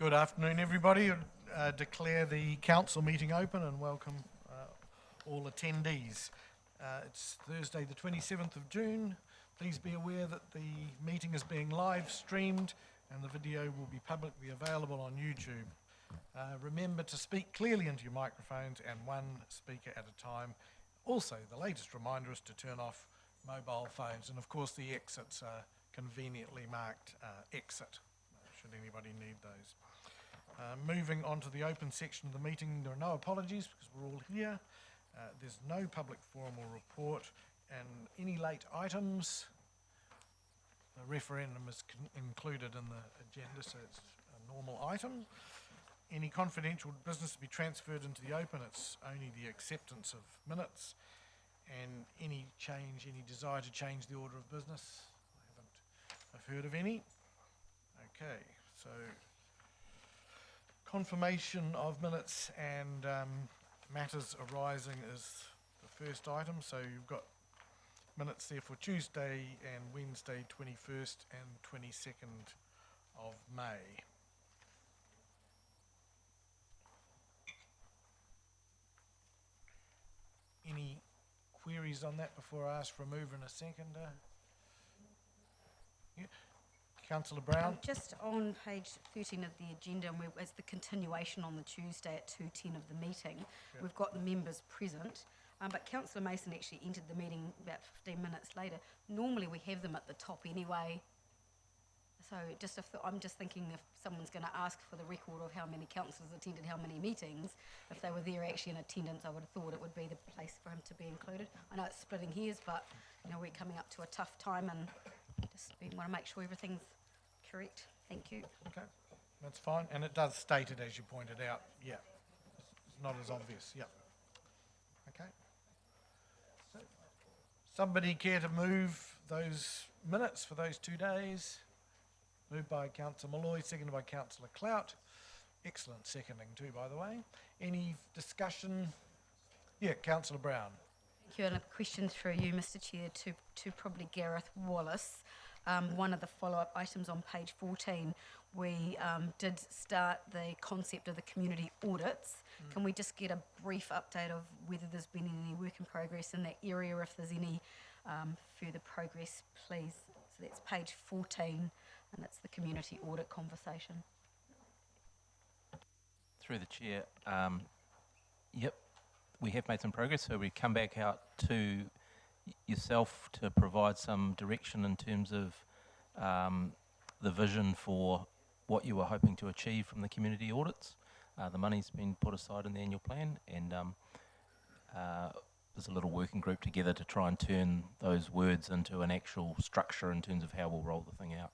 Good afternoon, everybody. Declare the council meeting open and welcome all attendees. It's Thursday, the 27th of June. Please be aware that the meeting is being live streamed and the video will be publicly available on YouTube. Remember to speak clearly into your microphones and one speaker at a time. Also, the latest reminder is to turn off mobile phones, and of course the exits are conveniently marked exit, should anybody need those. Moving on to the open section of the meeting, there are no apologies because we're all here. There's no public forum or report, and any late items, the referendum is included in the agenda, so it's a normal item. Any confidential business to be transferred into the open, it's only the acceptance of minutes, and any desire to change the order of business. I've heard of any. Okay, so confirmation of minutes and matters arising is the first item. So you've got minutes there for Tuesday and Wednesday, 21st and 22nd of May. Any queries on that before I ask for a mover and a seconder? Yeah. Councillor Brown. Just on page 13 of the agenda, and as the continuation on the Tuesday at 2:10 of the meeting, we've got the members present, but Councillor Mason actually entered the meeting about 15 minutes later. Normally we have them at the top anyway, so I'm just thinking if someone's going to ask for the record of how many councillors attended how many meetings, if they were there actually in attendance, I would have thought it would be the place for him to be included. I know it's splitting hairs, but we're coming up to a tough time and just want to make sure everything's correct. Thank you. Okay, that's fine. And it does state it as you pointed out. Yeah, it's not as obvious. Yeah. Okay. So, somebody care to move those minutes for those 2 days? Moved by Councillor Malloy, seconded by Councillor Clout. Excellent seconding too, by the way. Any discussion? Yeah, Councillor Brown. Thank you. And a question through you, Mr. Chair, to probably Gareth Wallace. One of the follow-up items on page 14, we did start the concept of the community audits. Can we just get a brief update of whether there's been any work in progress in that area, if there's any further progress, please? So that's page 14, and that's the community audit conversation. Through the chair, yep, we have made some progress, so we come back out to yourself to provide some direction in terms of the vision for what you were hoping to achieve from the community audits. The money's been put aside in the annual plan, and there's a little working group together to try and turn those words into an actual structure in terms of how we'll roll the thing out.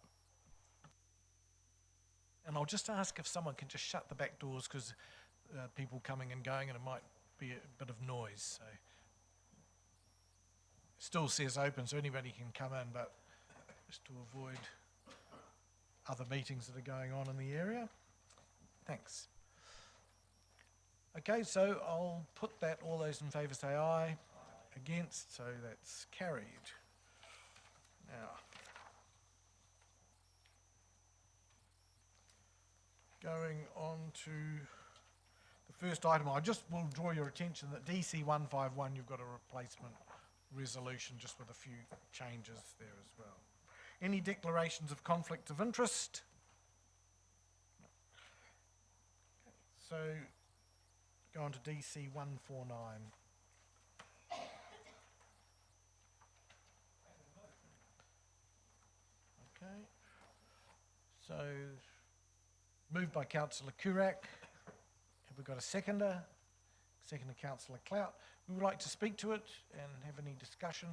And I'll just ask if someone can just shut the back doors because people coming and going, and it might be a bit of noise. So still says open, so anybody can come in, but just to avoid other meetings that are going on in the area. Thanks. Okay, so I'll put that, all those in favour say aye. Against, so that's carried. Now, going on to the first item, I just will draw your attention that DC 151, you've got a replacement resolution just with a few changes there as well. Any declarations of conflict of interest? No. Okay, so go on to DC 149. Okay, so moved by Councillor Kurak. Have we got a seconder? Seconder, Councillor Clout. We would like to speak to it and have any discussion.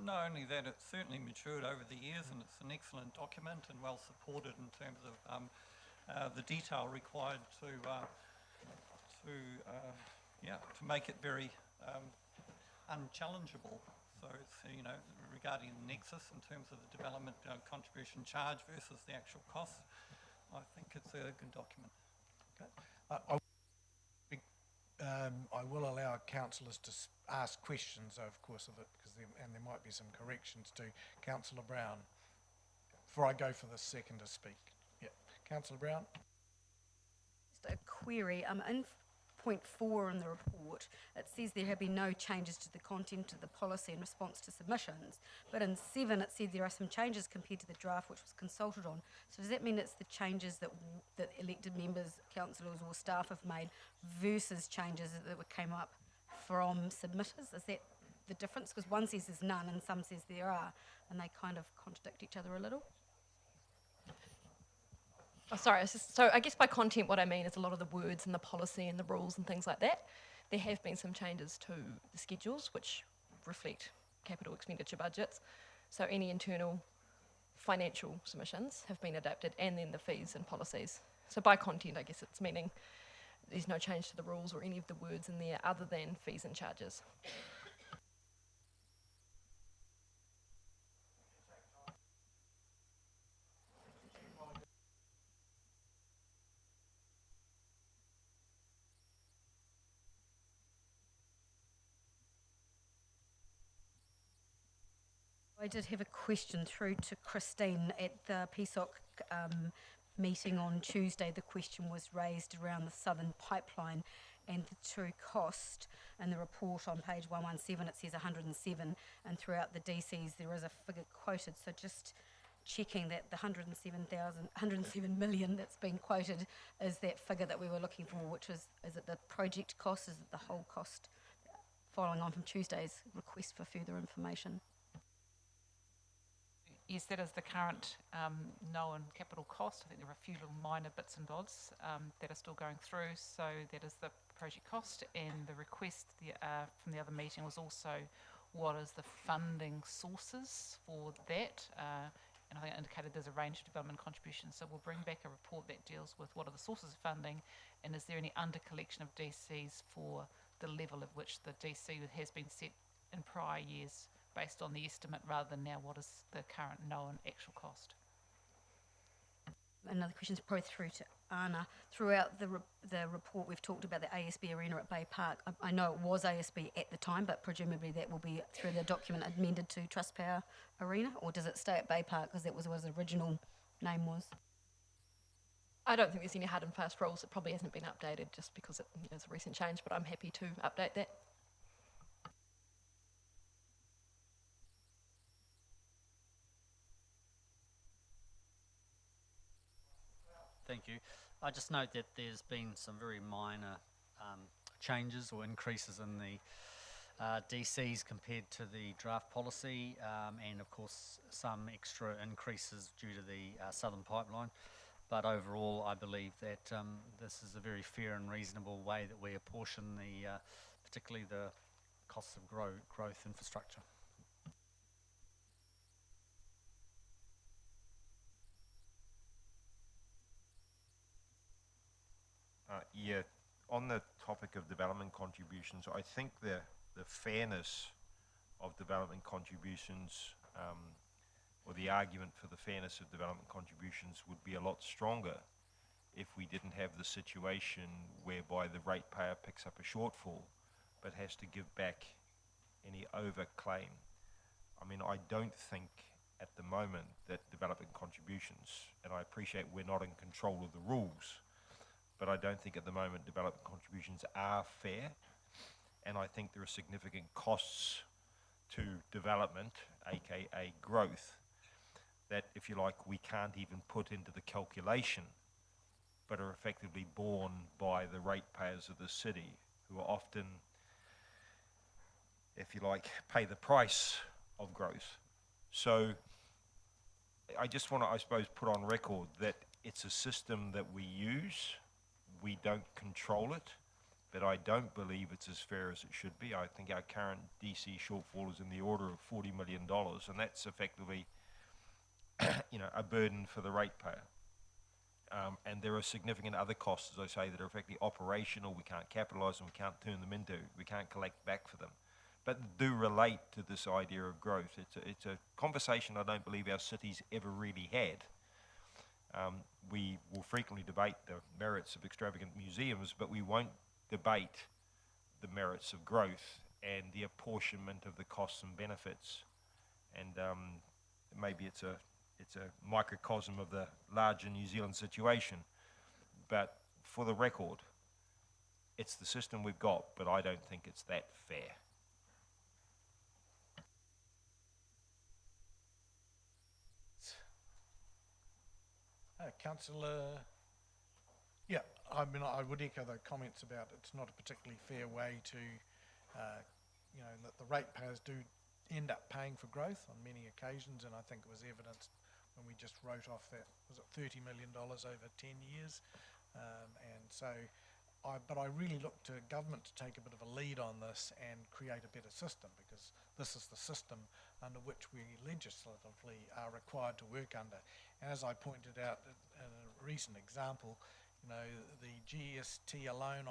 Not only that, it's certainly matured over the years, and it's an excellent document and well supported in terms of the detail required to make it very unchallengeable. So it's regarding the nexus in terms of the development contribution charge versus the actual cost. I think it's a good document. Okay. I will allow councillors to ask questions, of course, of it, and there might be some corrections to Councillor Brown before I go for the second to speak. Yeah, Councillor Brown? Just a query. In point 4 in the report, it says there have been no changes to the content of the policy in response to submissions. But in 7, it said there are some changes compared to the draft which was consulted on. So does that mean it's the changes that elected members, councillors or staff have made versus changes that came up from submitters? Is that the difference? Because one says there's none and some says there are, and they kind of contradict each other a little. Oh, sorry, so I guess by content what I mean is a lot of the words and the policy and the rules and things like that. There have been some changes to the schedules which reflect capital expenditure budgets. So any internal financial submissions have been adapted, and then the fees and policies. So by content, I guess it's meaning there's no change to the rules or any of the words in there other than fees and charges. I did have a question through to Christine at the PSOC meeting on Tuesday. The question was raised around the Southern Pipeline and the true cost. In the report on page 117, it says 107, and throughout the DCs there is a figure quoted. So just checking that the 107 million that's been quoted is that figure that we were looking for, which is it the project cost, is it the whole cost? Following on from Tuesday's request for further information. Yes, that is the current known capital cost. I think there are a few little minor bits and bobs that are still going through. So that is the project cost, and the request from the other meeting was also what is the funding sources for that. And I think I indicated there's a range of development contributions. So we'll bring back a report that deals with what are the sources of funding, and is there any under collection of DCs for the level at which the DC has been set in prior years, based on the estimate rather than now what is the current known actual cost. Another question is probably through to Anna. Throughout the report, we've talked about the ASB arena at Bay Park. I know it was ASB at the time, but presumably that will be through the document amended to Trustpower Arena, or does it stay at Bay Park because that was what the original name was? I don't think there's any hard and fast rules. It probably hasn't been updated just because it is a recent change, but I'm happy to update that. Thank you. I just note that there's been some very minor changes or increases in the DCs compared to the draft policy, and of course some extra increases due to the Southern Pipeline. But overall, I believe that this is a very fair and reasonable way that we apportion particularly the costs of growth infrastructure. Yeah, on the topic of development contributions, I think the fairness of development contributions, or the argument for the fairness of development contributions would be a lot stronger if we didn't have the situation whereby the ratepayer picks up a shortfall but has to give back any overclaim. I mean, I don't think at the moment that development contributions, and I appreciate we're not in control of the rules, but I don't think at the moment development contributions are fair, and I think there are significant costs to development, aka growth, that, if you like, we can't even put into the calculation, but are effectively borne by the ratepayers of the city, who are often, if you like, pay the price of growth. So I just want to, I suppose, put on record that it's a system that we use. We don't control it, but I don't believe it's as fair as it should be. I think our current DC shortfall is in the order of $40 million, and that's effectively, a burden for the ratepayer. And there are significant other costs, as I say, that are effectively operational. We can't capitalise them, we can't turn them into, we can't collect back for them, but do relate to this idea of growth. It's a conversation I don't believe our city's ever really had. We will frequently debate the merits of extravagant museums, but we won't debate the merits of growth and the apportionment of the costs and benefits. And maybe it's a it's a microcosm of the larger New Zealand situation. But for the record, it's the system we've got, but I don't think it's that fair. Councillor, yeah, I mean, I would echo the comments about it's not a particularly fair way to, that the ratepayers do end up paying for growth on many occasions, and I think it was evidenced when we just wrote off that, was it $30 million over 10 years? But I really look to government to take a bit of a lead on this and create a better system, because this is the system under which we legislatively are required to work under. And as I pointed out in a recent example, the GST alone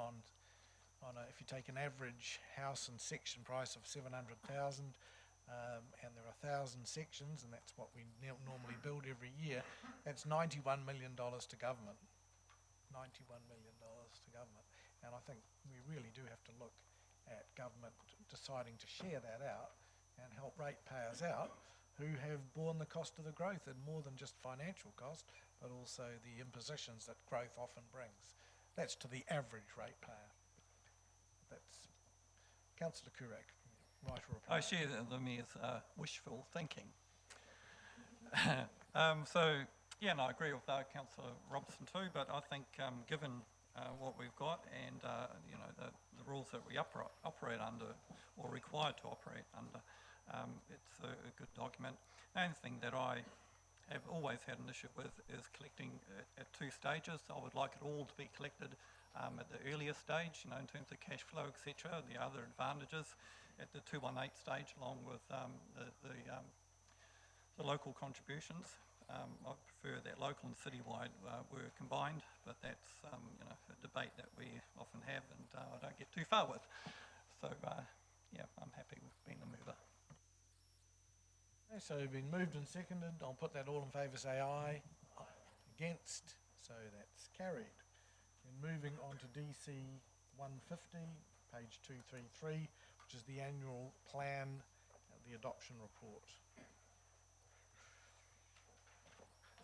if you take an average house and section price of 700,000, and there are 1,000 sections, and that's what we normally build every year, that's $91 million to government. $91 million to government. And I think we really do have to look at government deciding to share that out and help ratepayers out who have borne the cost of the growth, and more than just financial cost, but also the impositions that growth often brings. That's to the average ratepayer. That's Councillor Kurak, right or reply. I share the Mayor's wishful thinking. And I agree with Councillor Robertson too, but I think given what we've got and the rules that we operate under, or required to operate under, it's a good document. The only thing that I have always had an issue with is collecting at two stages. I would like it all to be collected at the earlier stage, in terms of cash flow, etc., the other advantages at the 218 stage, along with the local contributions. I prefer that local and citywide were combined, but that's a debate that we often have, and I don't get too far with. So I'm happy with being the mover. Okay, so been moved and seconded. I'll put that all in favour, say aye. Against, so that's carried. Then moving on to DC 150, page 233, which is the annual plan, the adoption report.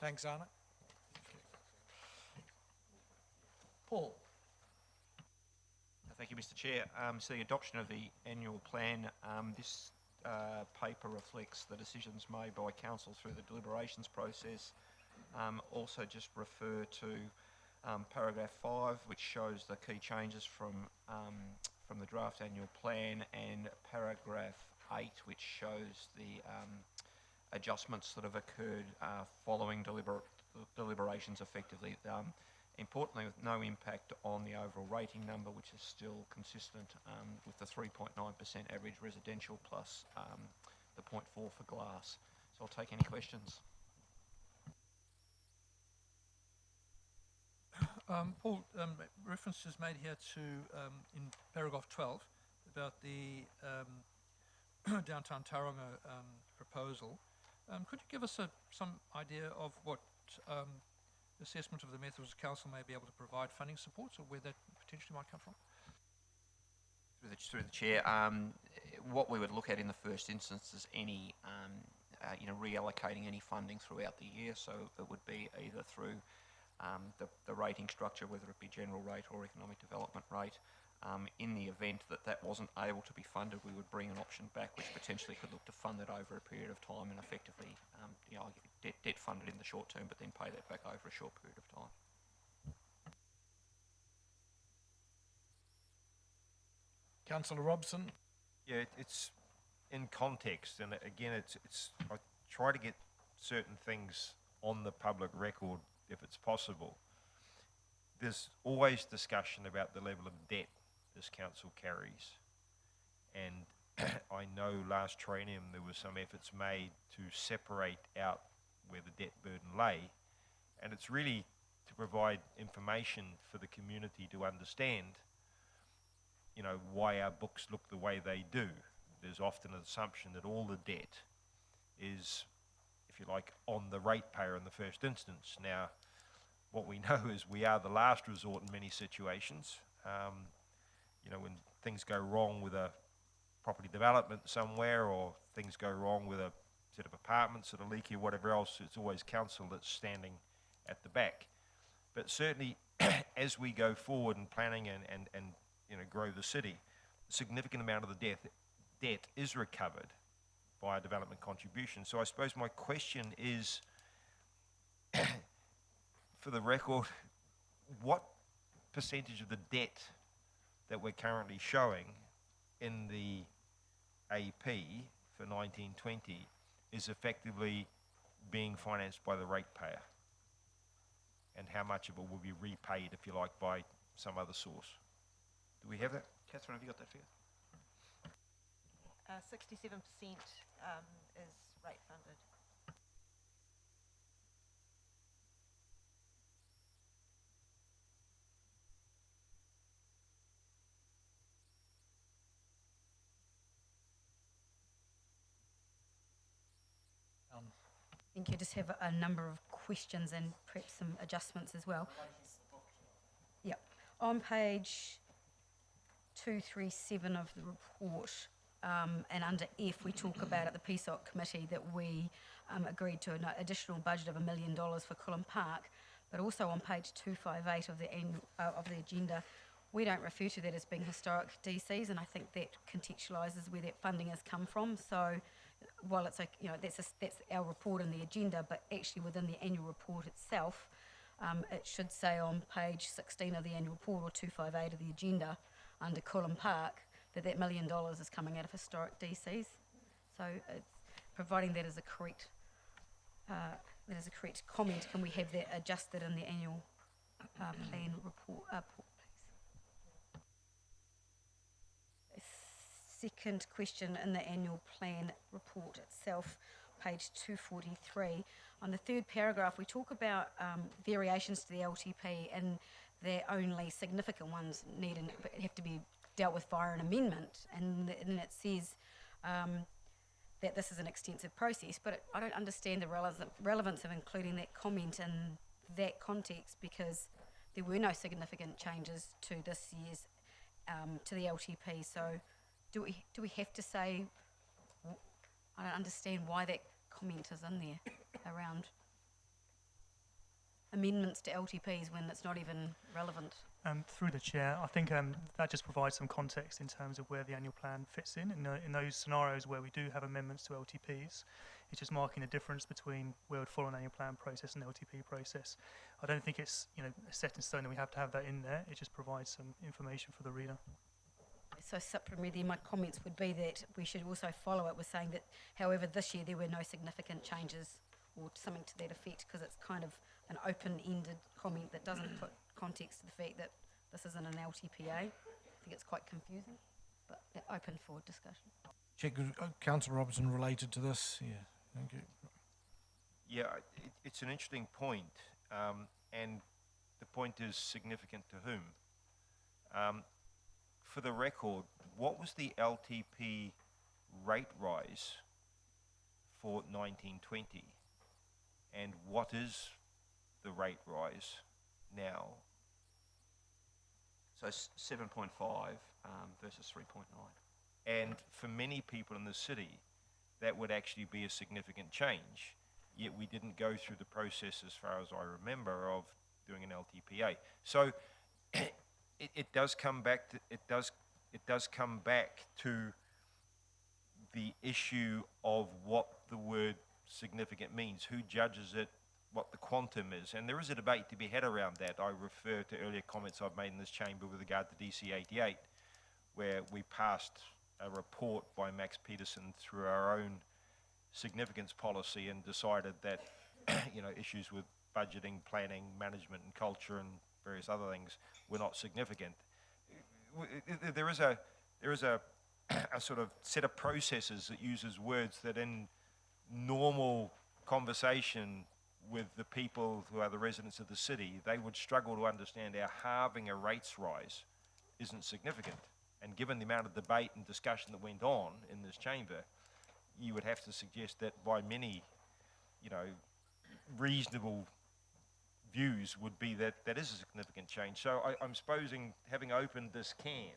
Thanks, Anna. Paul. Thank you, Mr. Chair. So the adoption of the annual plan, this paper reflects the decisions made by Council through the deliberations process. Also just refer to paragraph 5, which shows the key changes from the draft annual plan, and paragraph 8, which shows the adjustments that have occurred following deliberations effectively. Importantly, with no impact on the overall rating number, which is still consistent with the 3.9% average residential plus the 0.4 for glass. So I'll take any questions. Paul, reference is made here to, in paragraph 12, about the downtown Tauranga proposal. Could you give us some idea of what assessment of the methods Council may be able to provide funding supports, or where that potentially might come from? Through the Chair, what we would look at in the first instance is any, reallocating any funding throughout the year. So it would be either through the rating structure, whether it be general rate or economic development rate. In the event that that wasn't able to be funded, we would bring an option back, which potentially could look to fund it over a period of time and effectively, debt funded in the short term, but then pay that back over a short period of time. Councillor Robson. Yeah, it's in context, and again, it's. I try to get certain things on the public record if it's possible. There's always discussion about the level of debt this council carries, and I know last triennium there were some efforts made to separate out where the debt burden lay, and it's really to provide information for the community to understand, why our books look the way they do. There's often an assumption that all the debt is, if you like, on the ratepayer in the first instance. Now, what we know is we are the last resort in many situations. When things go wrong with a property development somewhere, or things go wrong with a set of apartments that are leaky or whatever else, it's always council that's standing at the back. But certainly, as we go forward in planning and grow the city, a significant amount of the debt is recovered by development contribution. So I suppose my question is, for the record, what percentage of the debt that we're currently showing in the AP for 1920 is effectively being financed by the ratepayer? And how much of it will be repaid, if you like, by some other source? Do we have that? Catherine, have you got that figure? 67% is rate funded. I think you just have a number of questions and perhaps some adjustments as well. Yep. On page 237 of the report, and under F, we talk about at the PSOC committee that we agreed to an additional budget of $1 million for Cullen Park, but also on page 258 of the agenda, we don't refer to that as being historic DCs, and I think that contextualises where that funding has come from. So, while it's that's our report in the agenda, but actually within the annual report itself, it should say on page 16 of the annual report or 258 of the agenda under Cullen Park that $1 million is coming out of historic DCs. So, providing that is a correct comment, can we have that adjusted in the annual plan report, please? Second question in the annual plan report itself, page 243. On the third paragraph, we talk about variations to the LTP and the only significant ones have to be dealt with via an amendment. And then it says that this is an extensive process, but I don't understand the relevance of including that comment in that context because there were no significant changes to this year's, to the LTP. So do we have to say, I don't understand why that comment is in there around amendments to LTPs when it's not even relevant? Through the chair, I think that just provides some context in terms of where the annual plan fits in those scenarios where we do have amendments to LTPs. It's just marking a difference between where we'd follow an annual plan process and LTP process. I don't think it's set in stone that we have to have that in there. It just provides some information for the reader. So supplementary, my comments would be that we should also follow it with saying that, however, this year there were no significant changes or something to that effect, because it's kind of an open-ended comment that doesn't put context to the fact that this isn't an LTPA. I think it's quite confusing, but they're open for discussion. Check, Councillor Robertson, related to this. Yeah, thank you. Yeah, it's an interesting point, and the point is significant to whom? For the record, what was the LTP rate rise for 1920? And what is the rate rise now? So 7.5 versus 3.9. And for many people in the city, that would actually be a significant change. Yet we didn't go through the process, as far as I remember, of doing an LTPA. So it does come back to the issue of what the word significant means, who judges it, what the quantum is, and there is a debate to be had around that. I refer to earlier comments I've made in this chamber with regard to DC 88, where we passed a report by Max Peterson through our own significance policy and decided that issues with budgeting, planning, management and culture and various other things were not significant. There is a sort of set of processes that uses words that in normal conversation with the people who are the residents of the city, they would struggle to understand how halving a rates rise isn't significant. And given the amount of debate and discussion that went on in this chamber, you would have to suggest that by many, reasonable views would be that that is a significant change. So I'm supposing, having opened this can,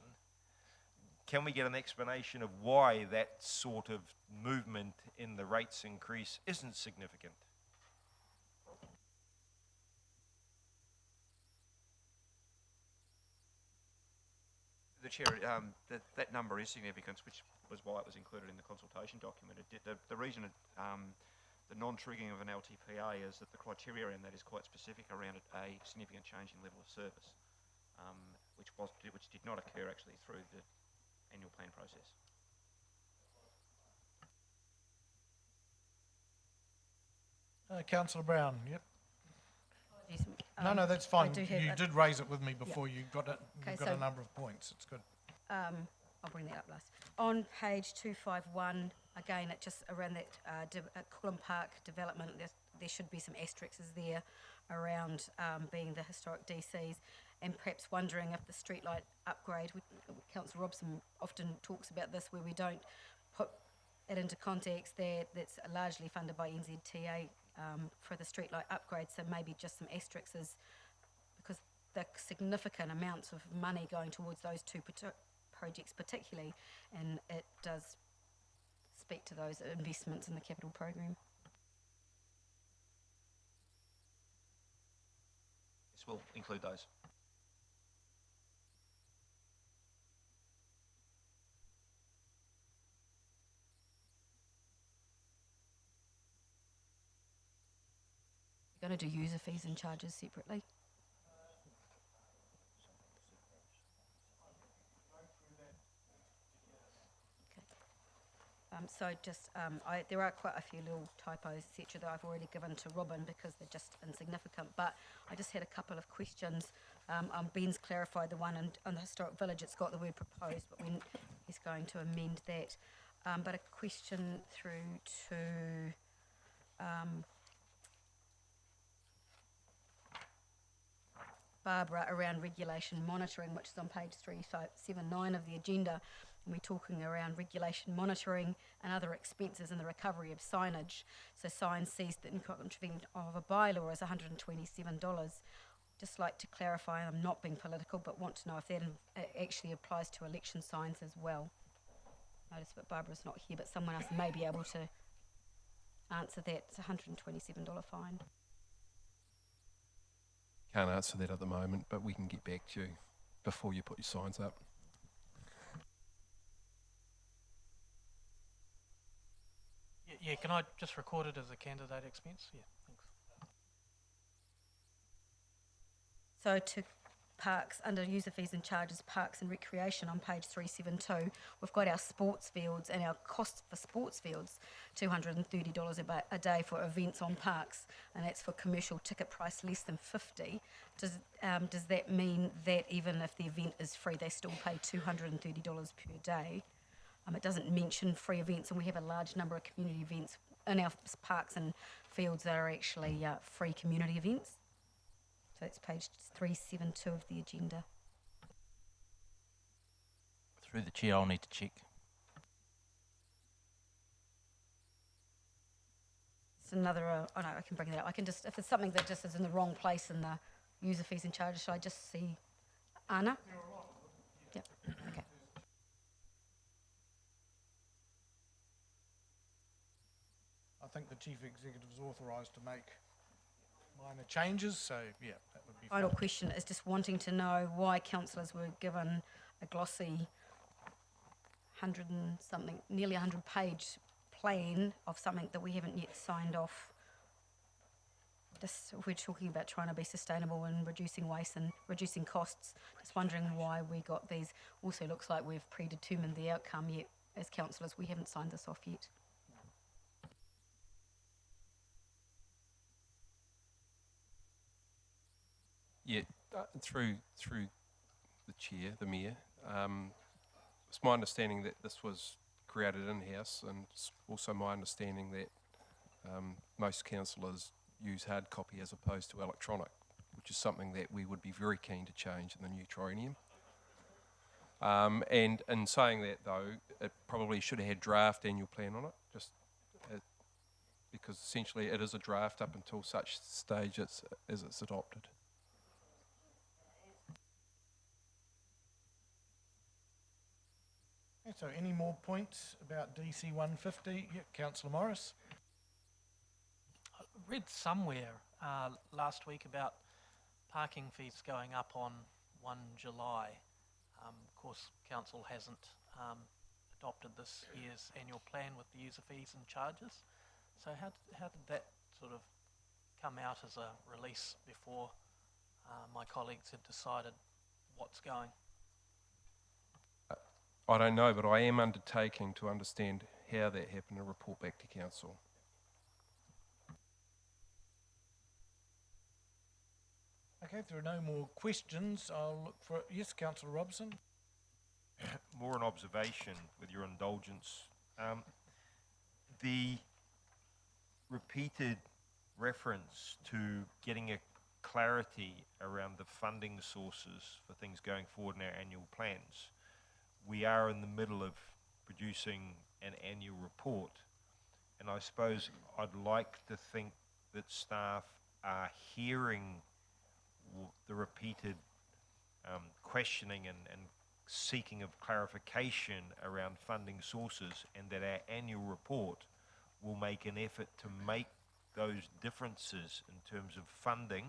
can we get an explanation of why that sort of movement in the rates increase isn't significant? The Chair, that number is significant, which was why it was included in the consultation document. The reason the non-triggering of an LTPA is that the criteria in that is quite specific around a significant change in level of service, which did not occur actually through the annual plan process. Councillor Brown, yep. Apologies, No, that's I fine. do have You a- did raise it with me before. You got it. Okay, You've got so- a number of points. It's good. I'll bring that up last. On page 251, again, it just around that Coolum Park development, there should be some asterisks there around being the historic DCs, and perhaps wondering if the streetlight upgrade, Councillor Robson often talks about this, where we don't put it into context there, that's largely funded by NZTA for the streetlight upgrade, so maybe just some asterisks, because the significant amounts of money going towards those two projects particularly, and it does speak to those investments in the capital program. Yes, we'll include those. You're going to do user fees and charges separately. So just, there are quite a few little typos, etc., that I've already given to Robin because they're just insignificant. But I just had a couple of questions. Ben's clarified the one on the historic village. It's got the word proposed, but he's going to amend that. But a question through to Barbara around regulation monitoring, which is on page 379 of the agenda. And we're talking around regulation monitoring and other expenses in the recovery of signage. So signs seized that in contravention of a bylaw is $127. Just like to clarify, and I'm not being political, but want to know if that actually applies to election signs as well. Notice that Barbara's not here, but someone else may be able to answer that. It's a $127 fine. Can't answer that at the moment, but we can get back to you before you put your signs up. Yeah, can I just record it as a candidate expense? Yeah, thanks. So to parks, under user fees and charges, parks and recreation on page 372, we've got our sports fields and our cost for sports fields, $230 a day for events on parks, and that's for commercial ticket price less than $50. Does that mean that even if the event is free, they still pay $230 per day? It doesn't mention free events, and we have a large number of community events in our parks and fields that are actually free community events. So that's page 372 of the agenda. Through the chair, I'll need to check. It's another, oh no, I can bring that up. I can just, if it's something that just is in the wrong place in the user fees and charges, should I just see Anna? Yep, okay. I think the chief executive is authorised to make minor changes, so yeah, that would be Final fine. question is just wanting to know why councillors were given a glossy 100 and something, nearly 100-page plan of something that we haven't yet signed off. Just, we're talking about trying to be sustainable and reducing waste and reducing costs. Just wondering why we got these. Also looks like we've predetermined the outcome yet. As councillors, we haven't signed this off yet. Yeah, through the chair, the mayor. It's my understanding that this was created in-house, and it's also my understanding that most councillors use hard copy as opposed to electronic, which is something that we would be very keen to change in the new triennium. And in saying that, though, it probably should have had draft annual plan on it, just because essentially it is a draft up until such stage as it's adopted. so any more points about DC 150? Yeah, Councillor Morris. I read somewhere last week about parking fees going up on 1 July. Of course, council hasn't adopted this year's annual plan with the user fees and charges. So how did that sort of come out as a release before my colleagues had decided what's going? I don't know, but I am undertaking to understand how that happened and report back to council. Okay, if there are no more questions, I'll look for, yes, Councillor Robson. More an observation with your indulgence. The repeated reference to getting a clarity around the funding sources for things going forward in our annual plans. We are in the middle of producing an annual report, and I suppose I'd like to think that staff are hearing the repeated questioning and seeking of clarification around funding sources, and that our annual report will make an effort to make those differences in terms of funding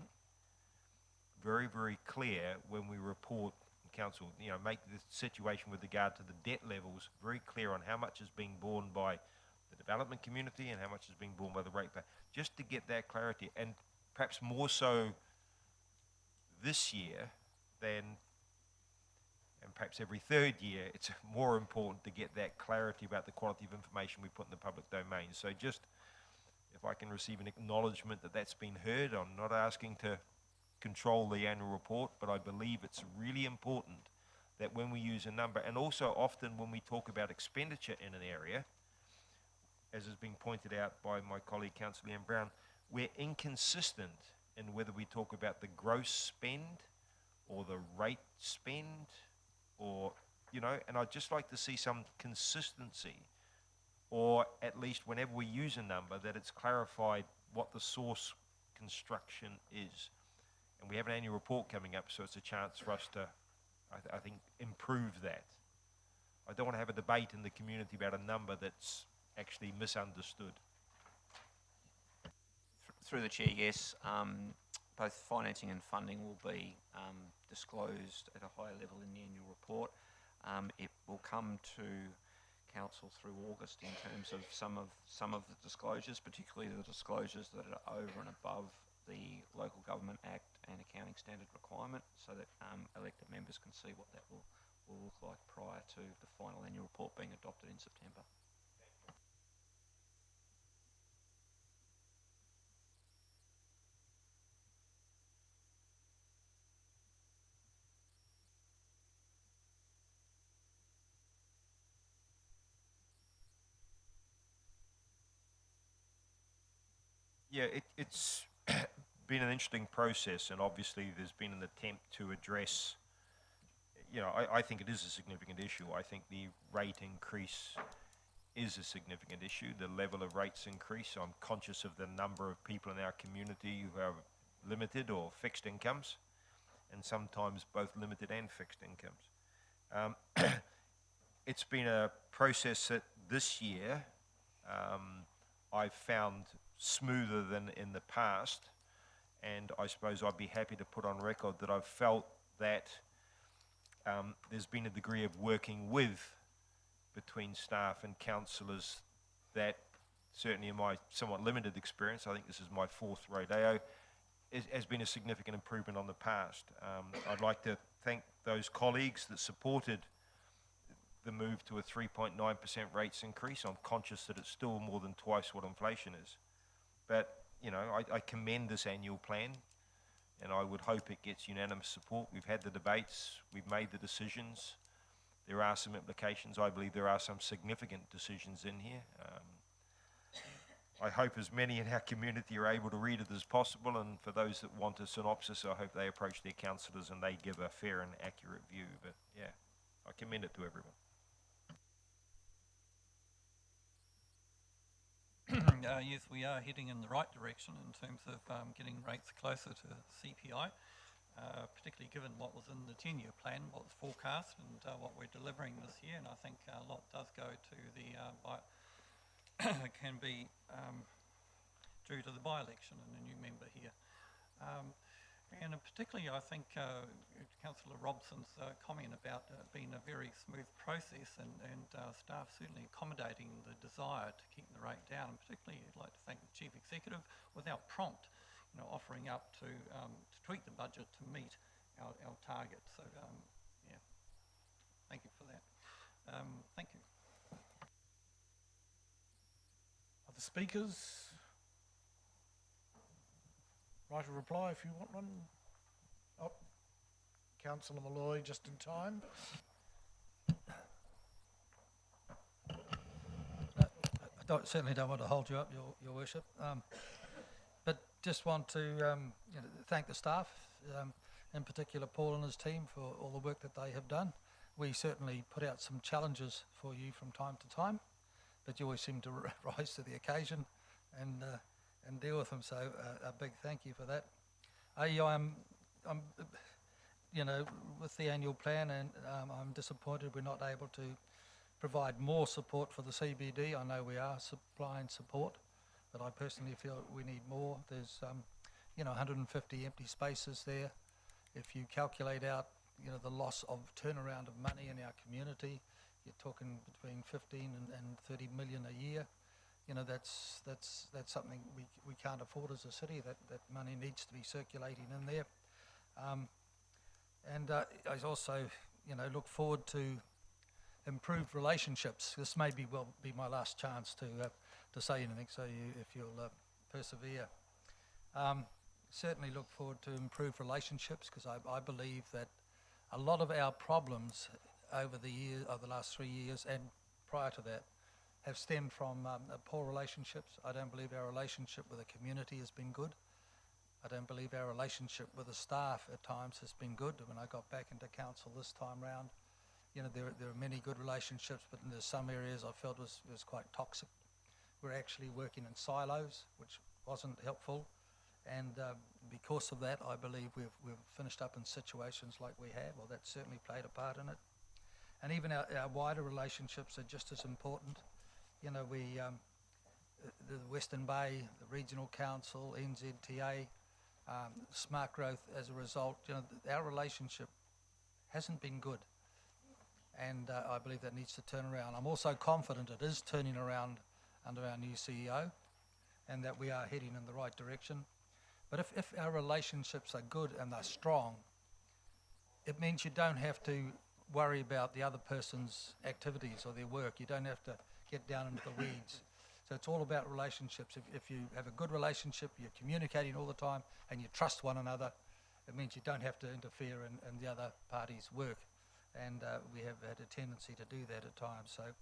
very, very clear when we report council, make the situation with regard to the debt levels very clear on how much is being borne by the development community and how much is being borne by the ratepayer, just to get that clarity, and perhaps more so this year than, and perhaps every third year, it's more important to get that clarity about the quality of information we put in the public domain. So just, if I can receive an acknowledgement that that's been heard, I'm not asking to control the annual report, but I believe it's really important that when we use a number, and also often when we talk about expenditure in an area, as has been pointed out by my colleague Councillor Ian Brown, we're inconsistent in whether we talk about the gross spend or the rate spend, or, and I'd just like to see some consistency, or at least whenever we use a number, that it's clarified what the source construction is. And we have an annual report coming up, so it's a chance for us to, I think, improve that. I don't want to have a debate in the community about a number that's actually misunderstood. Through the chair, yes. Both financing and funding will be disclosed at a higher level in the annual report. It will come to council through August in terms of some of the disclosures, particularly the disclosures that are over and above the Local Government Act and Accounting Standard requirement, so that elected members can see what that will look like prior to the final annual report being adopted in September. Yeah, it's been an interesting process, and obviously there's been an attempt to address, I think it is a significant issue. I think the rate increase is a significant issue, the level of rates increase. I'm conscious of the number of people in our community who have limited or fixed incomes, and sometimes both limited and fixed incomes. It's been a process that this year I've found smoother than in the past, and I suppose I'd be happy to put on record that I've felt that there's been a degree of working with between staff and councillors that, certainly in my somewhat limited experience, I think this is my fourth rodeo, has been a significant improvement on the past. I'd like to thank those colleagues that supported the move to a 3.9% rates increase. I'm conscious that it's still more than twice what inflation is. But, I commend this annual plan, and I would hope it gets unanimous support. We've had the debates, we've made the decisions. There are some implications. I believe there are some significant decisions in here. I hope as many in our community are able to read it as possible, and for those that want a synopsis, I hope they approach their councillors and they give a fair and accurate view. But yeah, I commend it to everyone. Yes, we are heading in the right direction in terms of getting rates closer to CPI. particularly given what was in the 10-year plan, what was forecast, and what we're delivering this year. And I think a lot does go to the can be due to the by-election and the new member here. And particularly, I think Councillor Robson's comment about being a very smooth process and staff certainly accommodating the desire to keep the rate down. And particularly, I'd like to thank the Chief Executive without prompt, offering up to tweak the budget to meet our targets. So, yeah, thank you for that. Thank you. Other speakers? Right of reply if you want one. Oh, Councillor Malloy, just in time. Certainly don't want to hold you up, Your Worship. But just want to thank the staff, in particular Paul and his team, for all the work that they have done. We certainly put out some challenges for you from time to time, but you always seem to rise to the occasion and deal with them. So a big thank you for that. I'm with the annual plan, and I'm disappointed we're not able to provide more support for the CBD. I know we are supplying support, but I personally feel we need more. There's 150 empty spaces there. If you calculate out the loss of turnaround of money in our community, you're talking between 15 and 30 million a year. That's something we can't afford as a city. That money needs to be circulating in there. I also look forward to improved relationships. This may be my last chance to say anything, so if you'll persevere. Certainly look forward to improved relationships, because I believe that a lot of our problems over the last 3 years and prior to that have stemmed from poor relationships. I don't believe our relationship with the community has been good. I don't believe our relationship with the staff at times has been good. When I got back into council this time round, there are many good relationships, but there's some areas I felt was quite toxic. We're actually working in silos, which wasn't helpful, and because of that, I believe we've finished up in situations like we have. Well, that certainly played a part in it. And even our wider relationships are just as important. The Western Bay, the Regional Council, NZTA, Smart Growth as a result, our relationship hasn't been good. And I believe that needs to turn around. I'm also confident it is turning around under our new CEO, and that we are heading in the right direction. But if our relationships are good and they're strong, it means you don't have to worry about the other person's activities or their work. You don't have to get down into the weeds. So it's all about relationships. If you have a good relationship, you're communicating all the time, and you trust one another, it means you don't have to interfere in the other party's work. And we have had a tendency to do that at times. So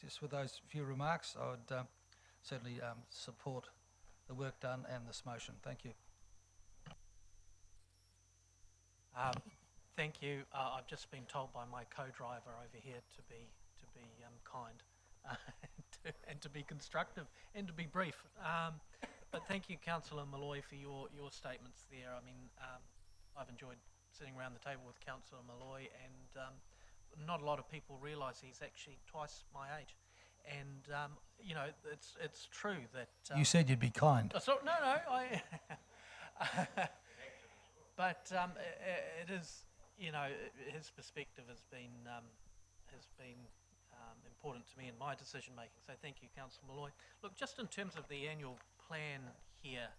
just with those few remarks, I would certainly support the work done and this motion. Thank you. Thank you. I've just been told by my co-driver over here to be kind and to be constructive and to be brief. But thank you, Councillor Malloy, for your statements there. I mean, I've enjoyed sitting around the table with Councillor Malloy, and not a lot of people realise he's actually twice my age. And it's true that You said you'd be kind. no, I. But it is, his perspective has been important to me in my decision making. So thank you, Councillor Malloy. Look, just in terms of the annual plan here,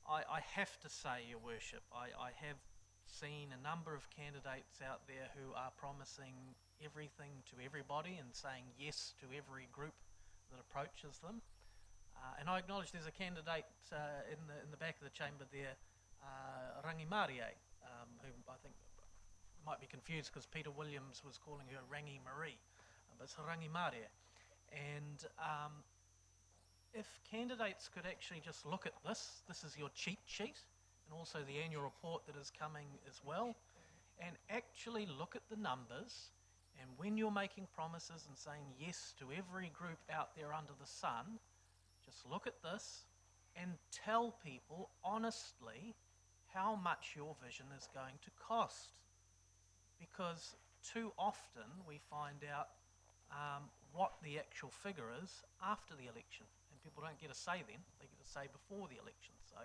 I have to say, Your Worship, I have seen a number of candidates out there who are promising everything to everybody and saying yes to every group that approaches them. And I acknowledge there's a candidate in the back of the chamber there, Rangi Marie, who I think might be confused because Peter Williams was calling her Rangi Marie, but it's Rangi Marie. And if candidates could actually just look at this is your cheat sheet, and also the annual report that is coming as well, and actually look at the numbers, and when you're making promises and saying yes to every group out there under the sun, just look at this and tell people honestly how much your vision is going to cost. Because too often we find out what the actual figure is after the election. And people don't get a say then, they get a say before the election. So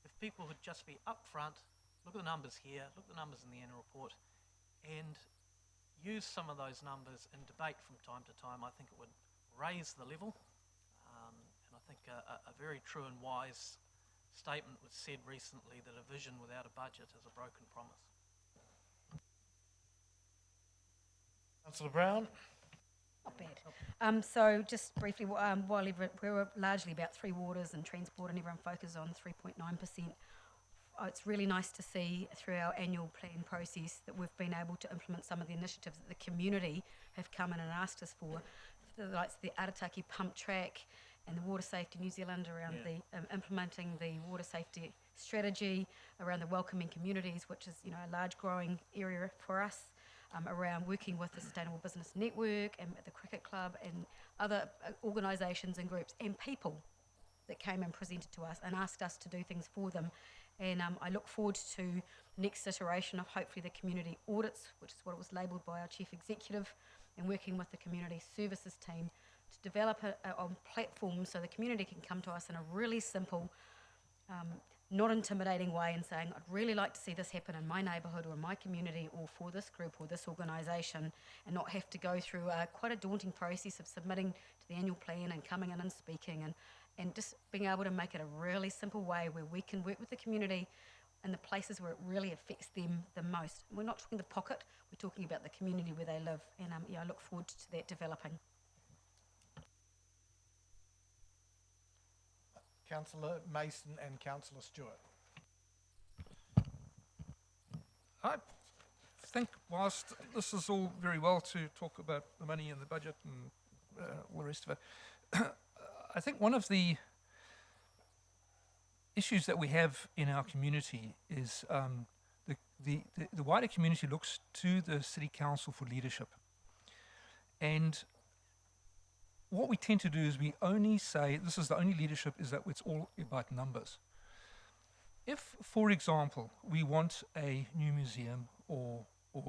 if people would just be upfront, look at the numbers here, look at the numbers in the annual report, and use some of those numbers in debate from time to time, I think it would raise the level. And I think a very true and wise statement was said recently that a vision without a budget is a broken promise. Councillor Brown? Not bad. So just briefly, while we're largely about Three Waters and transport and everyone focuses on 3.9%, it's really nice to see through our annual plan process that we've been able to implement some of the initiatives that the community have come in and asked us for, like the Arataki pump track and the Water Safety New Zealand around the implementing the water safety strategy, around the welcoming communities, which is a large growing area for us. Around working with the Sustainable Business Network and the Cricket Club and other organisations and groups and people that came and presented to us and asked us to do things for them. And I look forward to next iteration of hopefully the community audits, which is what it was labelled by our Chief Executive, and working with the community services team to develop a platform so the community can come to us in a really simple, not intimidating way and saying, I'd really like to see this happen in my neighbourhood or in my community or for this group or this organisation, and not have to go through quite a daunting process of submitting to the annual plan and coming in and speaking, and just being able to make it a really simple way where we can work with the community in the places where it really affects them the most. We're not talking the pocket, we're talking about the community where they live, and I look forward to that developing. Councillor Mason and Councillor Stewart. I think whilst this is all very well to talk about the money and the budget and all the rest of it, I think one of the issues that we have in our community is the wider community looks to the City Council for leadership. And what we tend to do is we only say, this is the only leadership, is that it's all about numbers. If, for example, we want a new museum or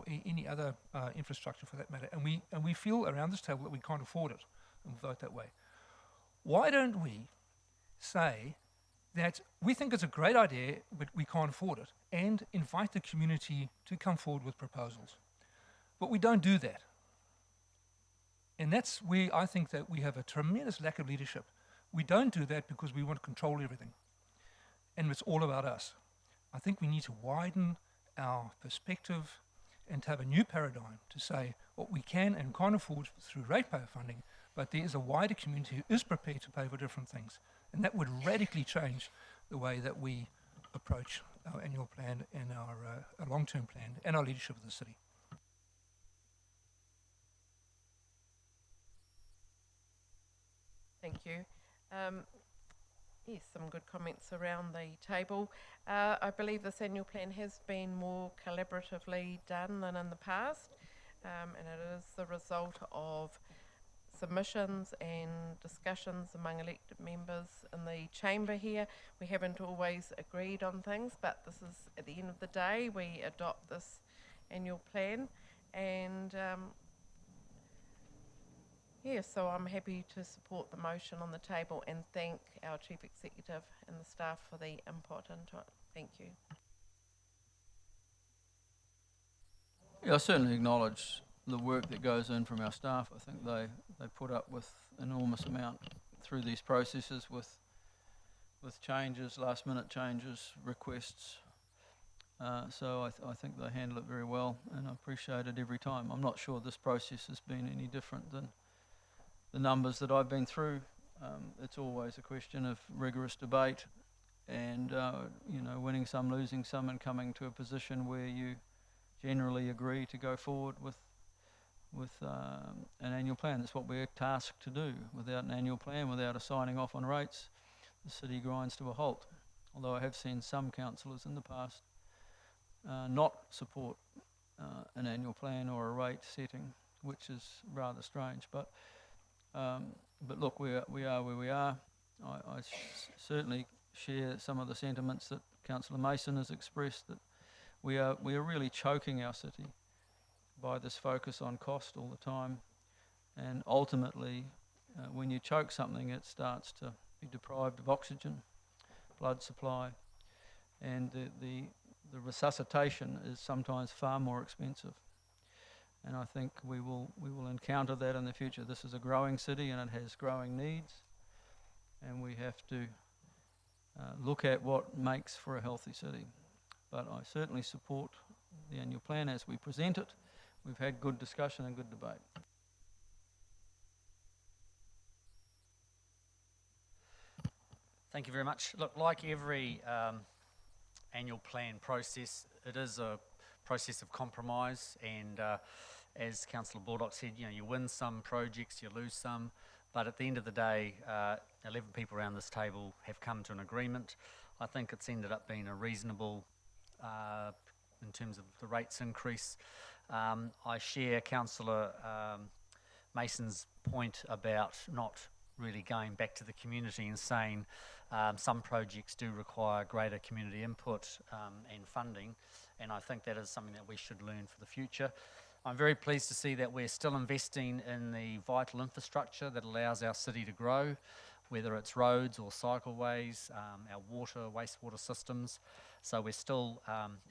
any other infrastructure for that matter, and we feel around this table that we can't afford it, and vote that way, why don't we say that we think it's a great idea, but we can't afford it, and invite the community to come forward with proposals? But we don't do that. And that's where I think that we have a tremendous lack of leadership. We don't do that because we want to control everything. And it's all about us. I think we need to widen our perspective and to have a new paradigm to say what we can and can't afford through ratepayer funding, but there is a wider community who is prepared to pay for different things. And that would radically change the way that we approach our annual plan and our long-term plan and our leadership of the city. Thank you. Yes, some good comments around the table. I believe this annual plan has been more collaboratively done than in the past, and it is the result of submissions and discussions among elected members in the chamber here. We haven't always agreed on things, but this is, at the end of the day, we adopt this annual plan, and so I'm happy to support the motion on the table and thank our Chief Executive and the staff for the input into it. Thank you. Yeah, I certainly acknowledge the work that goes in from our staff. I think they put up with enormous amount through these processes with changes, last minute changes, requests. So I think they handle it very well, and I appreciate it every time. I'm not sure this process has been any different than the numbers that I've been through. It's always a question of rigorous debate and winning some, losing some, and coming to a position where you generally agree to go forward with an annual plan. That's what we're tasked to do. Without an annual plan, without a signing off on rates, the city grinds to a halt. Although I have seen some councillors in the past not support an annual plan or a rate setting, which is rather strange. But look, we are where we are. I certainly share some of the sentiments that Councillor Mason has expressed, that we are really choking our city by this focus on cost all the time. And ultimately, when you choke something, it starts to be deprived of oxygen, blood supply, and the resuscitation is sometimes far more expensive. And I think we will encounter that in the future. This is a growing city and it has growing needs, and we have to look at what makes for a healthy city. But I certainly support the annual plan as we present it. We've had good discussion and good debate. Thank you very much. Look, like every annual plan process, it is a process of compromise, and as Councillor Baldock said, you win some projects, you lose some, but at the end of the day, 11 people around this table have come to an agreement. I think it's ended up being a reasonable in terms of the rates increase. I share Councillor Mason's point about not really going back to the community and saying some projects do require greater community input and funding, and I think that is something that we should learn for the future. I'm very pleased to see that we're still investing in the vital infrastructure that allows our city to grow, whether it's roads or cycleways, our water, wastewater systems. So we're still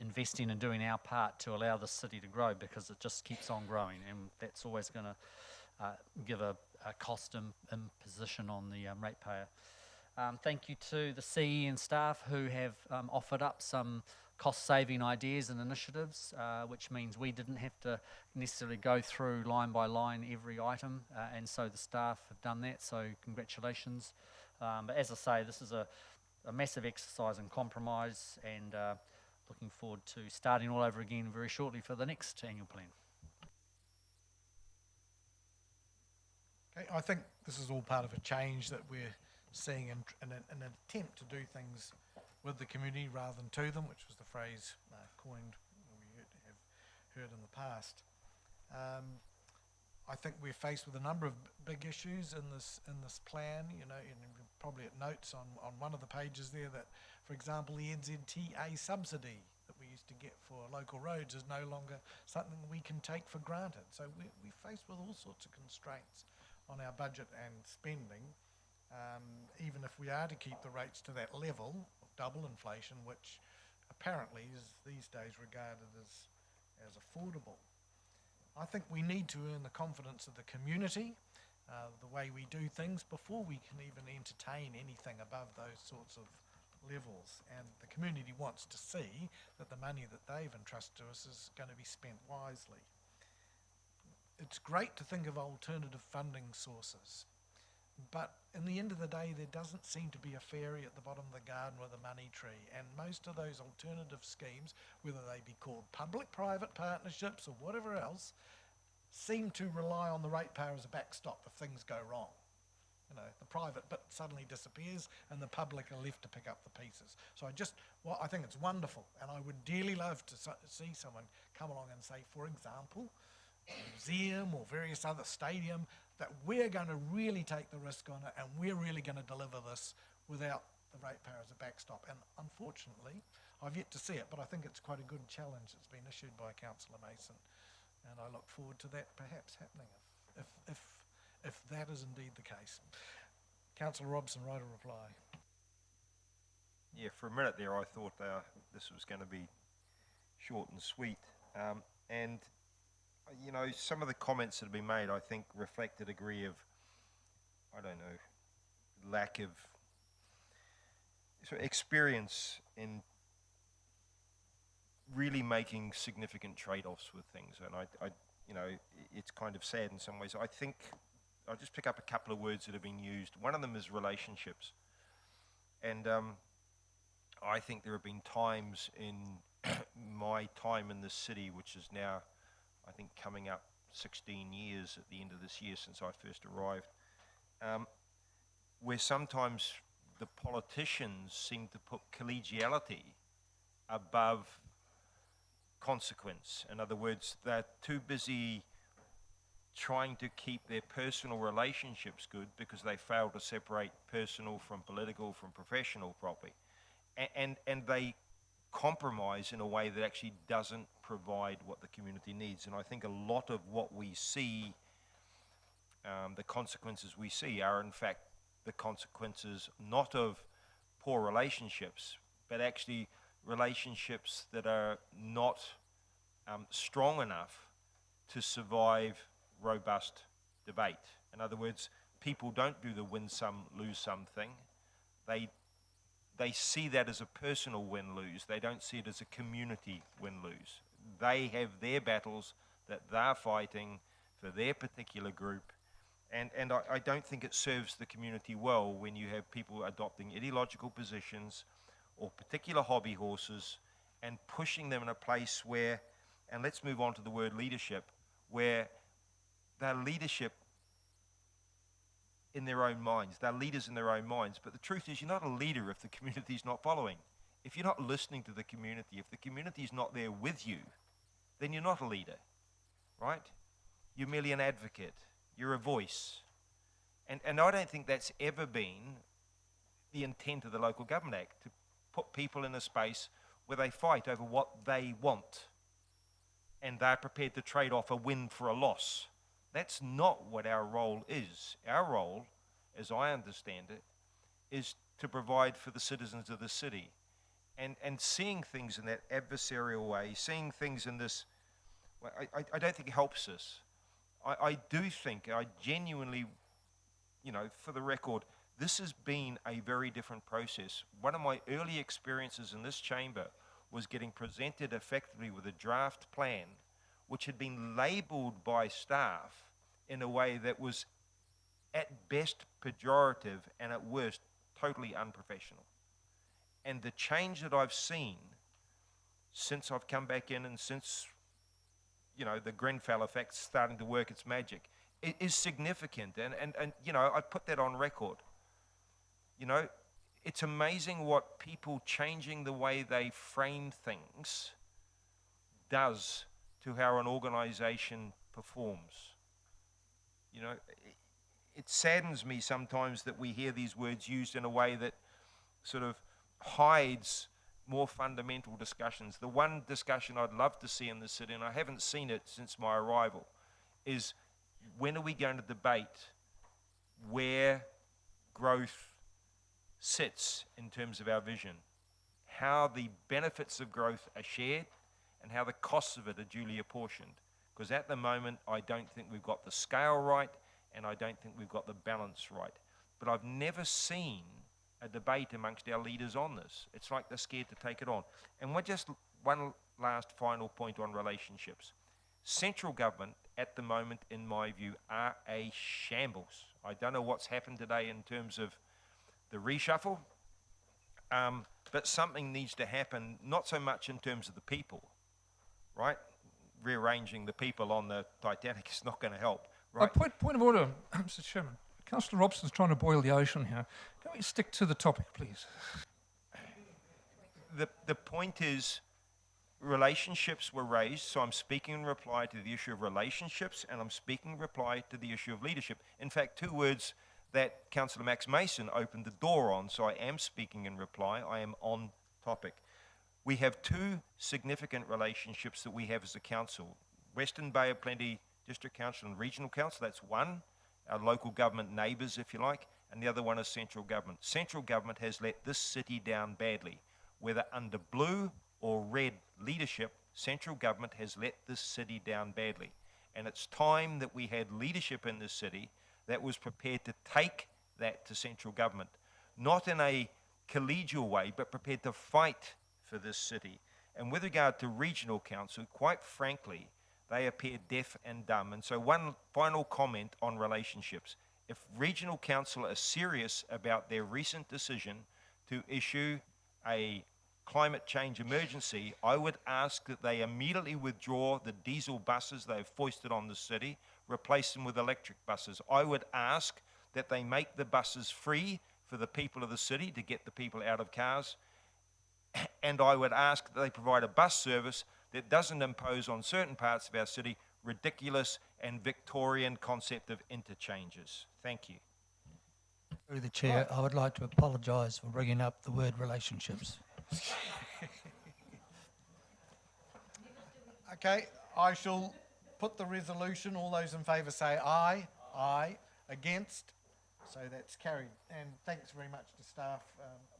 investing and doing our part to allow the city to grow, because it just keeps on growing, and that's always going to give a cost imposition on the ratepayer. Thank you to the CE and staff who have offered up some cost-saving ideas and initiatives, which means we didn't have to necessarily go through line by line every item, and so the staff have done that, so congratulations. But as I say, this is a massive exercise in compromise, and looking forward to starting all over again very shortly for the next annual plan. Okay, I think this is all part of a change that we're seeing in an attempt to do things with the community rather than to them, which was the phrase coined we have heard in the past. I think we're faced with a number of big issues in this plan. And probably it notes on one of the pages there that, for example, the NZTA subsidy that we used to get for local roads is no longer something we can take for granted. So we're faced with all sorts of constraints on our budget and spending, even if we are to keep the rates to that level of double inflation, which apparently is these days regarded as affordable. I think we need to earn the confidence of the community, the way we do things, before we can even entertain anything above those sorts of levels. And the community wants to see that the money that they've entrusted to us is going to be spent wisely. It's great to think of alternative funding sources, but in the end of the day, there doesn't seem to be a fairy at the bottom of the garden with a money tree, and most of those alternative schemes, whether they be called public-private partnerships or whatever else, seem to rely on the ratepayer as a backstop if things go wrong. The private bit suddenly disappears and the public are left to pick up the pieces. So I think it's wonderful, and I would dearly love to see someone come along and say, for example, a museum or various other stadium, that we're going to really take the risk on it and we're really going to deliver this without the ratepayer as a backstop. And unfortunately, I've yet to see it, but I think it's quite a good challenge that's been issued by Councillor Mason, and I look forward to that perhaps happening if that is indeed the case. Councillor Robson, right a reply. Yeah, for a minute there I thought this was going to be short and sweet, and some of the comments that have been made, I think, reflect a degree of, lack of experience in really making significant trade-offs with things. And it's kind of sad in some ways. I think I'll just pick up a couple of words that have been used. One of them is relationships. And I think there have been times in my time in this city, which is now, I think, coming up 16 years at the end of this year since I first arrived, where sometimes the politicians seem to put collegiality above consequence. In other words, they're too busy trying to keep their personal relationships good because they fail to separate personal from political, from professional properly. And they compromise in a way that actually doesn't provide what the community needs. And I think a lot of what we see, the consequences we see, are in fact the consequences not of poor relationships, but actually relationships that are not strong enough to survive robust debate. In other words, people don't do the win some, lose some thing. They see that as a personal win-lose. They don't see it as a community win-lose. They have their battles that they're fighting for their particular group. And I don't think it serves the community well when you have people adopting ideological positions or particular hobby horses and pushing them in a place where, and let's move on to the word leadership, where they're leadership in their own minds. They're leaders in their own minds. But the truth is, you're not a leader if the community's not following. If you're not listening to the community, if the community's not there with you, then you're not a leader, right? You're merely an advocate. You're a voice. And I don't think that's ever been the intent of the Local Government Act, to put people in a space where they fight over what they want. And they're prepared to trade off a win for a loss. That's not what our role is. Our role, as I understand it, is to provide for the citizens of the city. And seeing things in that adversarial way, seeing things in this, I don't think it helps us. I do think, I genuinely, for the record, this has been a very different process. One of my early experiences in this chamber was getting presented effectively with a draft plan which had been labelled by staff in a way that was at best pejorative and at worst totally unprofessional. And the change that I've seen since I've come back in and since the Grenfell effect's starting to work its magic, it is significant. And I put that on record. It's amazing what people changing the way they frame things does to how an organization performs. It saddens me sometimes that we hear these words used in a way that sort of hides more fundamental discussions. The one discussion I'd love to see in the city, and I haven't seen it since my arrival, is when are we going to debate where growth sits in terms of our vision, how the benefits of growth are shared, and how the costs of it are duly apportioned. Because at the moment, I don't think we've got the scale right, and I don't think we've got the balance right. But I've never seen a debate amongst our leaders on this. It's like they're scared to take it on. And just one last final point on relationships. Central government, at the moment, in my view, are a shambles. I don't know what's happened today in terms of the reshuffle, but something needs to happen, not so much in terms of the people, right? Rearranging the people on the Titanic is not going to help, right? Point of order, Mr. Chairman. Councillor Robson's trying to boil the ocean here. Can we stick to the topic, please? The point is, relationships were raised, so I'm speaking in reply to the issue of relationships, and I'm speaking in reply to the issue of leadership. In fact, two words that Councillor Max Mason opened the door on, so I am speaking in reply. I am on topic. We have two significant relationships that we have as a council. Western Bay of Plenty District Council and Regional Council, that's one. Our local government neighbours, if you like, and the other one is central government. Central government has let this city down badly. Whether under blue or red leadership, central government has let this city down badly. And it's time that we had leadership in this city that was prepared to take that to central government. Not in a collegial way, but prepared to fight for this city. And with regard to regional council, quite frankly, they appear deaf and dumb. And so one final comment on relationships. If regional council are serious about their recent decision to issue a climate change emergency, I would ask that they immediately withdraw the diesel buses they've foisted on the city, replace them with electric buses. I would ask that they make the buses free for the people of the city to get the people out of cars. And I would ask that they provide a bus service that doesn't impose on certain parts of our city ridiculous and Victorian concept of interchanges. Thank you. Through the chair, I would like to apologise for bringing up the word relationships. Okay, I shall put the resolution. All those in favour say aye. Aye. Against? So that's carried. And thanks very much to staff.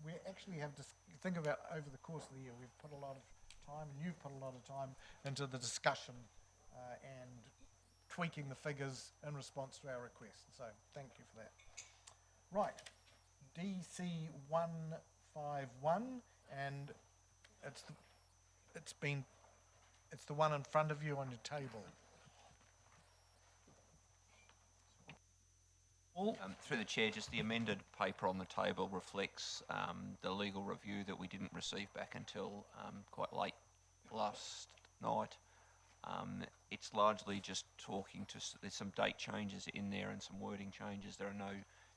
We actually have to think about over the course of the year, we've put a lot of time, and you've put a lot of time into the discussion and tweaking the figures in response to our request. So thank you for that. Right, DC 151, and it's the one in front of you on your table. Through the chair, just the amended paper on the table reflects the legal review that we didn't receive back until quite late last night. It's largely just talking to, there's some date changes in there and some wording changes. There are no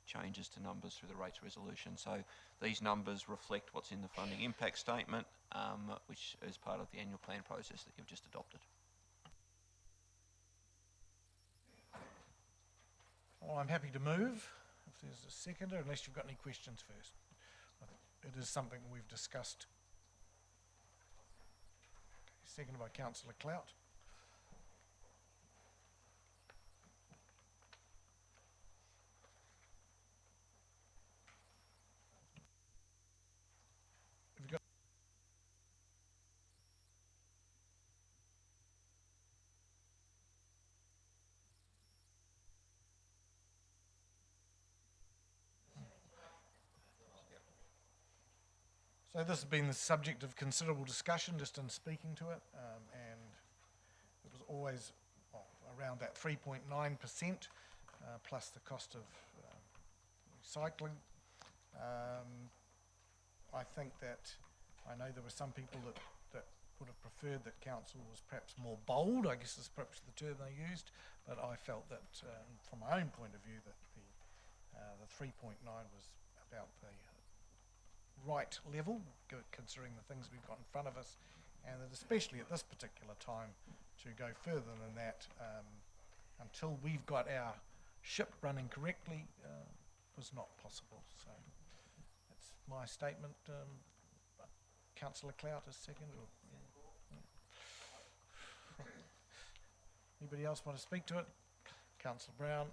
changes to numbers through the rates resolution. So these numbers reflect what's in the funding impact statement, which is part of the annual plan process that you've just adopted. Well, I'm happy to move, if there's a seconder, unless you've got any questions first. It is something we've discussed. Seconded by Councillor Clout. Have you got So this has been the subject of considerable discussion just in speaking to it, and it was always around that 3.9% plus the cost of recycling. I think that, I know there were some people that would have preferred that council was perhaps more bold, I guess is perhaps the term they used, but I felt that from my own point of view that the 3.9 was about the right level, considering the things we've got in front of us, and that especially at this particular time to go further than that until we've got our ship running correctly was not possible. So that's my statement. Councillor Clout is second. Anybody else want to speak to it? Councillor Brown.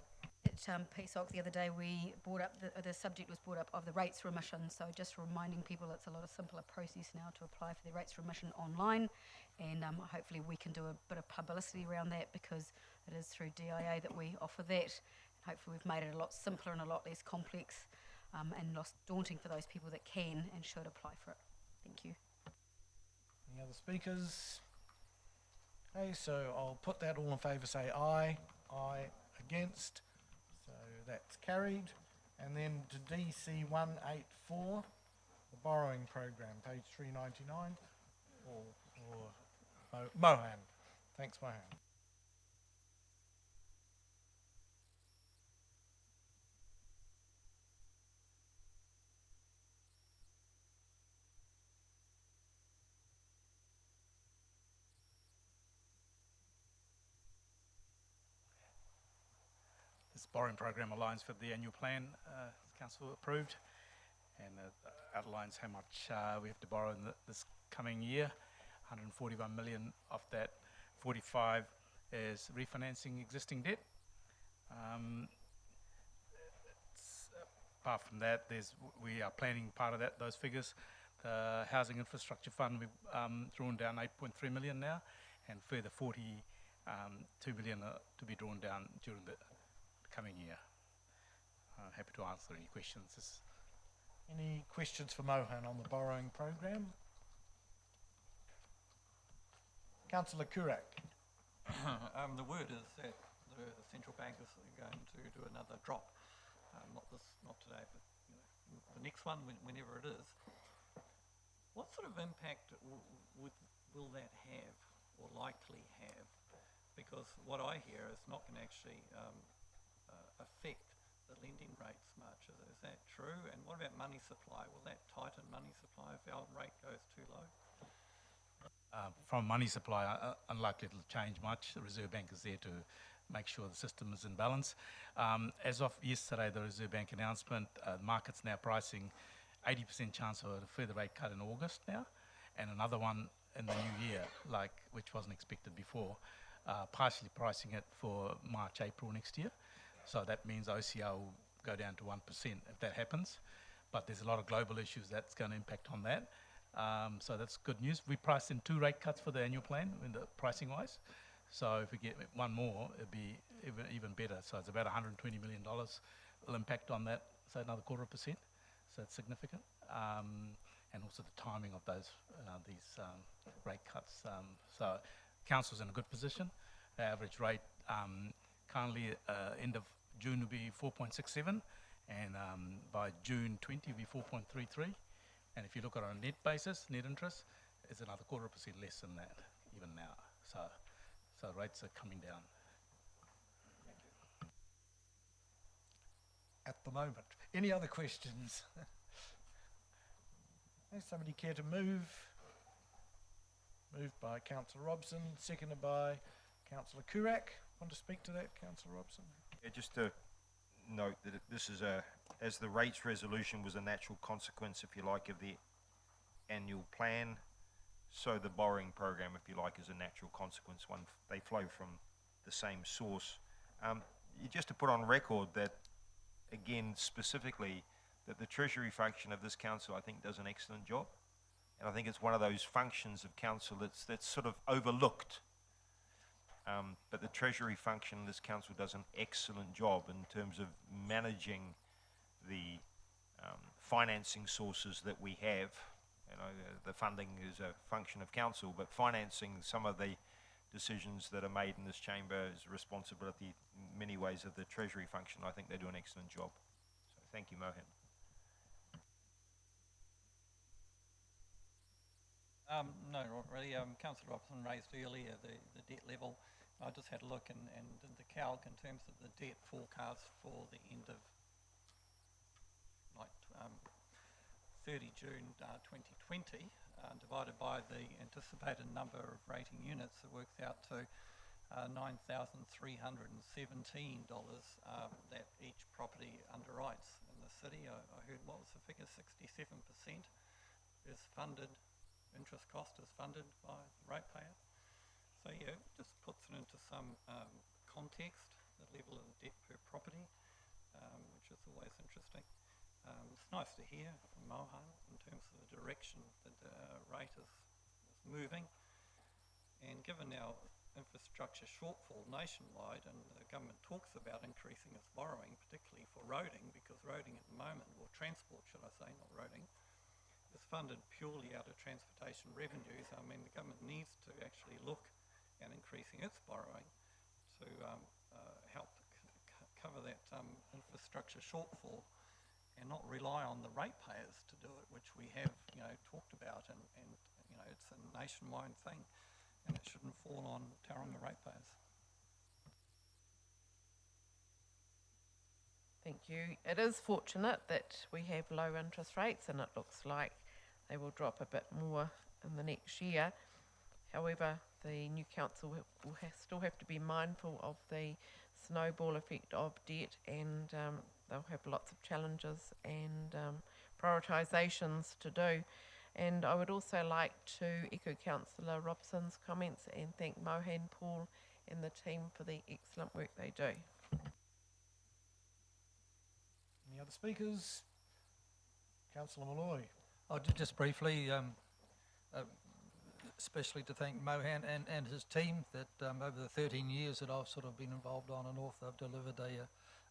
At PSOC the other day, we brought up, the subject was brought up of the rates remission, so just reminding people it's a lot of simpler process now to apply for the rates remission online, and hopefully we can do a bit of publicity around that because it is through DIA that we offer that. Hopefully we've made it a lot simpler and a lot less complex and less daunting for those people that can and should apply for it. Thank you. Any other speakers? Okay, so I'll put that. All in favour say aye. Aye. Against? So that's carried. And then to DC 184, the borrowing program, page 399, or Mohan. Thanks, Mohan. This borrowing program aligns with the annual plan council approved, and outlines how much we have to borrow in this coming year. 141 million of that 45 is refinancing existing debt. Apart from that, we are planning part of those figures. The Housing Infrastructure Fund, we've drawn down 8.3 million now, and further 42 million to be drawn down during the coming year. Happy to answer any questions. Any questions for Mohan on the borrowing program? Councillor Kurak. The word is that the central bank is going to do another drop. Not today, but the next one, whenever it is. What sort of impact will that have, or likely have? Because what I hear is not going to actually affect the lending rates much. Is that true? And what about money supply? Will that tighten money supply if our rate goes too low? From money supply, unlikely it'll change much. The Reserve Bank is there to make sure the system is in balance. As of yesterday, the Reserve Bank announcement, the market's now pricing 80% chance of a further rate cut in August now, and another one in the new year, which wasn't expected before, partially pricing it for March, April next year. So that means OCR will go down to 1% if that happens. But there's a lot of global issues that's going to impact on that. So that's good news. We priced in 2 rate cuts for the annual plan in the pricing wise. So if we get one more, it'd be even better. So it's about $120 million will impact on that, so another 0.25%. So it's significant. And also the timing of these rate cuts. So council's in a good position. The average rate currently end of June will be 4.67, and by June 20 will be 4.33. And if you look at it on a net basis, net interest, it's another 0.25% less than that even now. So rates are coming down. At the moment. Any other questions? Somebody care to move? Moved by Councillor Robson, seconded by Councillor Kurak. Want to speak to that, Councillor Robson? Yeah, just to note that this is as the rates resolution was a natural consequence, if you like, of the annual plan, so the borrowing program, if you like, is a natural consequence. They flow from the same source. Just to put on record that, again, specifically, that the Treasury function of this council, I think, does an excellent job. And I think it's one of those functions of council that's sort of overlooked. But the Treasury function of this council does an excellent job in terms of managing the financing sources that we have. You know, the funding is a function of council, but financing some of the decisions that are made in this chamber is a responsibility in many ways of the Treasury function. I think they do an excellent job. So thank you, Mohan. No, not really. Councillor Robson raised earlier the debt level. I just had a look and did the calc in terms of the debt forecast for the end of 30 June 2020, divided by the anticipated number of rating units, it works out to $9,317 that each property underwrites in the city. I heard, what was the figure, 67% is funded, interest cost is funded by the ratepayer. So yeah, it just puts it into some context, the level of the debt per property, which is always interesting. It's nice to hear from Mohan in terms of the direction that the rate is moving. And given our infrastructure shortfall nationwide, and the government talks about increasing its borrowing, particularly for roading, because roading at the moment, or transport should I say, not roading, is funded purely out of transportation revenues. I mean, the government needs to actually look at increasing its borrowing to help cover that infrastructure shortfall, and not rely on the ratepayers to do it, which we have, talked about, and it's a nationwide thing, and it shouldn't fall on Tauranga ratepayers. Thank you. It is fortunate that we have low interest rates, and it looks like they will drop a bit more in the next year. However, the new council will still have to be mindful of the snowball effect of debt, and they'll have lots of challenges and prioritisations to do. And I would also like to echo Councillor Robson's comments and thank Mohan, Paul and the team for the excellent work they do. Any other speakers? Councillor Malloy. Just briefly, especially to thank Mohan and his team that over the 13 years that I've sort of been involved on and off, they've delivered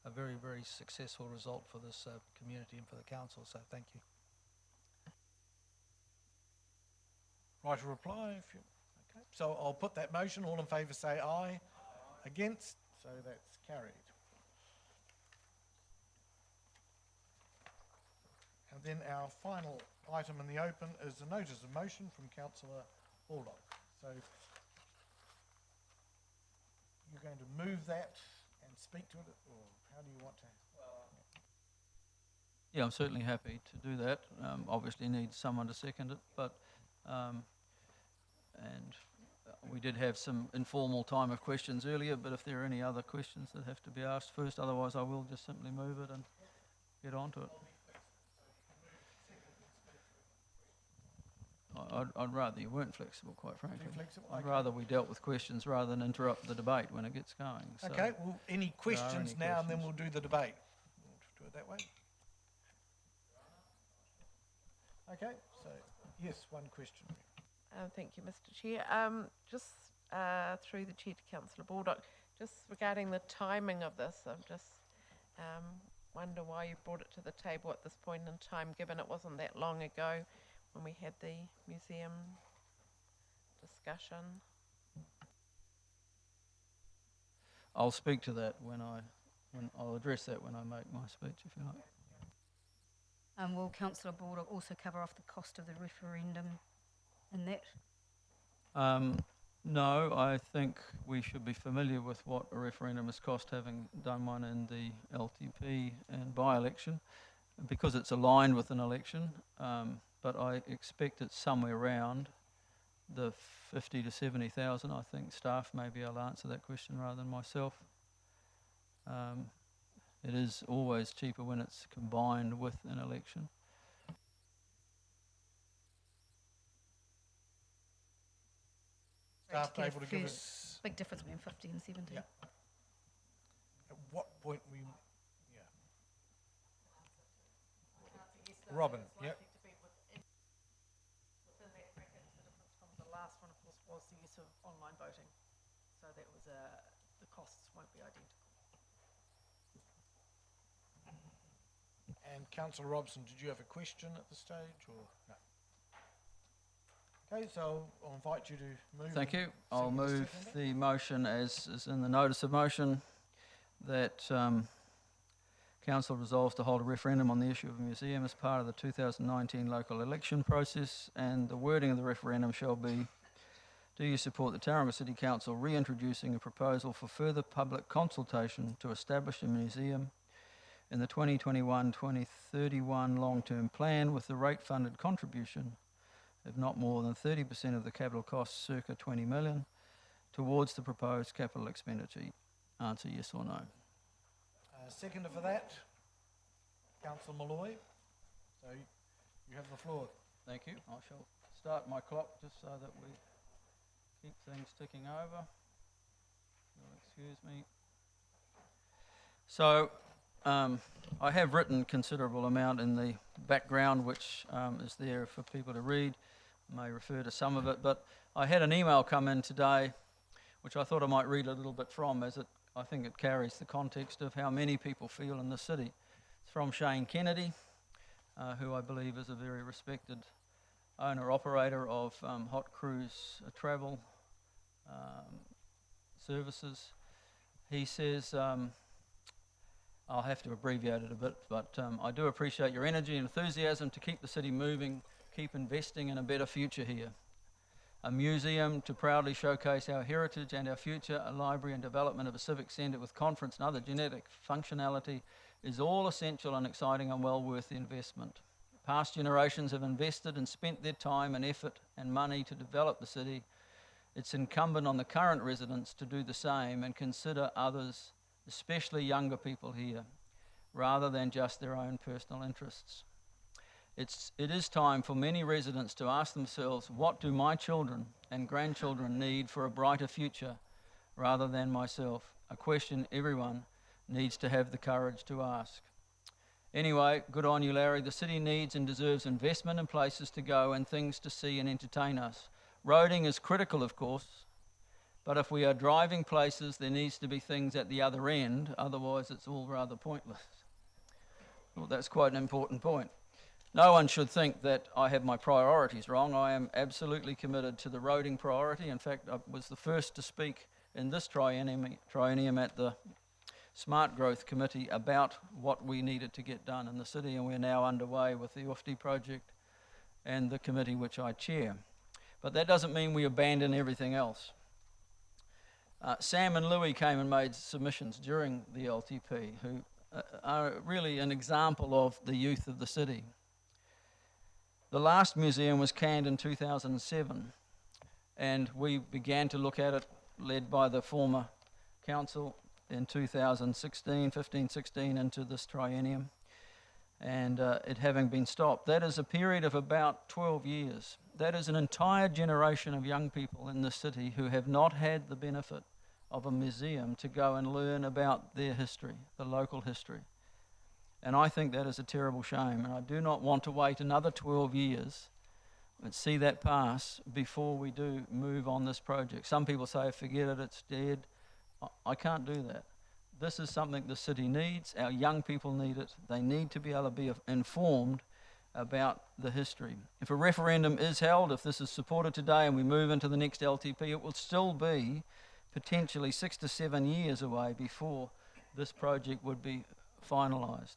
a very, very successful result for this community and for the council, so thank you. Right to reply if you okay. So I'll put that motion. All in favour say aye. Against? So that's carried. And then our final item in the open is a notice of motion from Councillor Baldock. So you're going to move that and speak to it, or how do you want to? Yeah, I'm certainly happy to do that. Obviously need someone to second it, but and we did have some informal time of questions earlier, but if there are any other questions that have to be asked first, otherwise I will just simply move it and get on to it. I'd rather you weren't flexible, quite frankly. flexible? I'd Okay. rather we dealt with questions rather than interrupt the debate when it gets going. So Okay, well, any questions any now, and then questions? we'll do the debate. We'll do it that way. Okay, so, yes, one question. Thank you, Mr. Chair. Just through the Chair to Councillor Baldock, just regarding the timing of this, I just wonder why you brought it to the table at this point in time, given it wasn't that long ago when we had the museum discussion. I'll speak to that when I'll address that when I make my speech, if you like. Will Councillor Baldock also cover off the cost of the referendum in that? No, I think we should be familiar with what a referendum has cost, having done one in the LTP and by-election, because it's aligned with an election. But I expect it's somewhere around the 50 to 70,000. I think staff may be able to answer that question rather than myself. It is always cheaper when it's combined with an election. Staff get a able to give first- us, Big difference between 50 and 70. Yeah. At what point we, yeah. Robin, yep. Within that bracket, the difference from the last one, of course, was the use of online voting. So that was the costs won't be identical. And Councillor Robson, did you have a question at this stage, or no? Okay, so I'll invite you to move. Thank and you. I'll second move it. the motion as is in the notice of motion that Council resolves to hold a referendum on the issue of a museum as part of the 2019 local election process, and the wording of the referendum shall be: do you support the Tauranga City Council reintroducing a proposal for further public consultation to establish a museum in the 2021-2031 long-term plan with the rate-funded contribution of not more than 30% of the capital costs, circa 20 million, towards the proposed capital expenditure? Answer yes or no. Seconder for that, Councillor Malloy. So you have the floor. Thank you. I shall start my clock just so that we keep things ticking over. You'll excuse me. So I have written considerable amount in the background, which is there for people to read. I may refer to some of it, but I had an email come in today, which I thought I might read a little bit from, as I think it carries the context of how many people feel in the city. It's from Shane Kennedy, who I believe is a very respected owner-operator of Hot Cruise Travel Services. He says, I'll have to abbreviate it a bit, but I do appreciate your energy and enthusiasm to keep the city moving, keep investing in a better future here. A museum to proudly showcase our heritage and our future, a library and development of a civic centre with conference and other genetic functionality is all essential and exciting and well worth the investment. Past generations have invested and spent their time and effort and money to develop the city. It's incumbent on the current residents to do the same and consider others, especially younger people here, rather than just their own personal interests. It is time for many residents to ask themselves, what do my children and grandchildren need for a brighter future, rather than myself? A question everyone needs to have the courage to ask. Anyway, good on you, Larry. The city needs and deserves investment in places to go and things to see and entertain us. Roading is critical, of course, but if we are driving places, there needs to be things at the other end, otherwise it's all rather pointless. Well, that's quite an important point. No one should think that I have my priorities wrong. I am absolutely committed to the roading priority. In fact, I was the first to speak in this triennium at the Smart Growth Committee about what we needed to get done in the city, and we're now underway with the UFT project and the committee which I chair. But that doesn't mean we abandon everything else. Sam and Louis came and made submissions during the LTP, who are really an example of the youth of the city. The last museum was canned in 2007, and we began to look at it, led by the former council in 2016, 15, 16, into this triennium, and it having been stopped. That is a period of about 12 years. That is an entire generation of young people in this city who have not had the benefit of a museum to go and learn about their history, the local history. And I think that is a terrible shame, and I do not want to wait another 12 years and see that pass before we do move on this project. Some people say, forget it, it's dead. I can't do that. This is something the city needs. Our young people need it. They need to be able to be informed about the history. If a referendum is held, if this is supported today and we move into the next LTP, it will still be potentially 6 to 7 years away before this project would be finalised.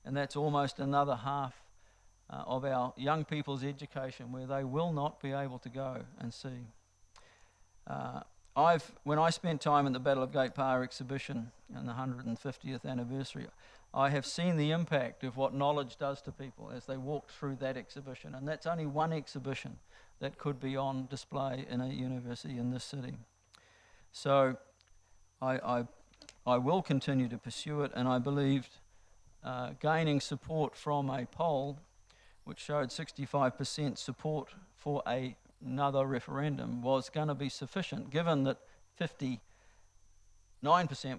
And that's almost another half of our young people's education where they will not be able to go and see. When I spent time in the Battle of Gate Pa exhibition in the 150th anniversary, I have seen the impact of what knowledge does to people as they walk through that exhibition. And that's only one exhibition that could be on display in a university in this city. So I will continue to pursue it, and I believed gaining support from a poll which showed 65% support for another referendum was going to be sufficient, given that 59%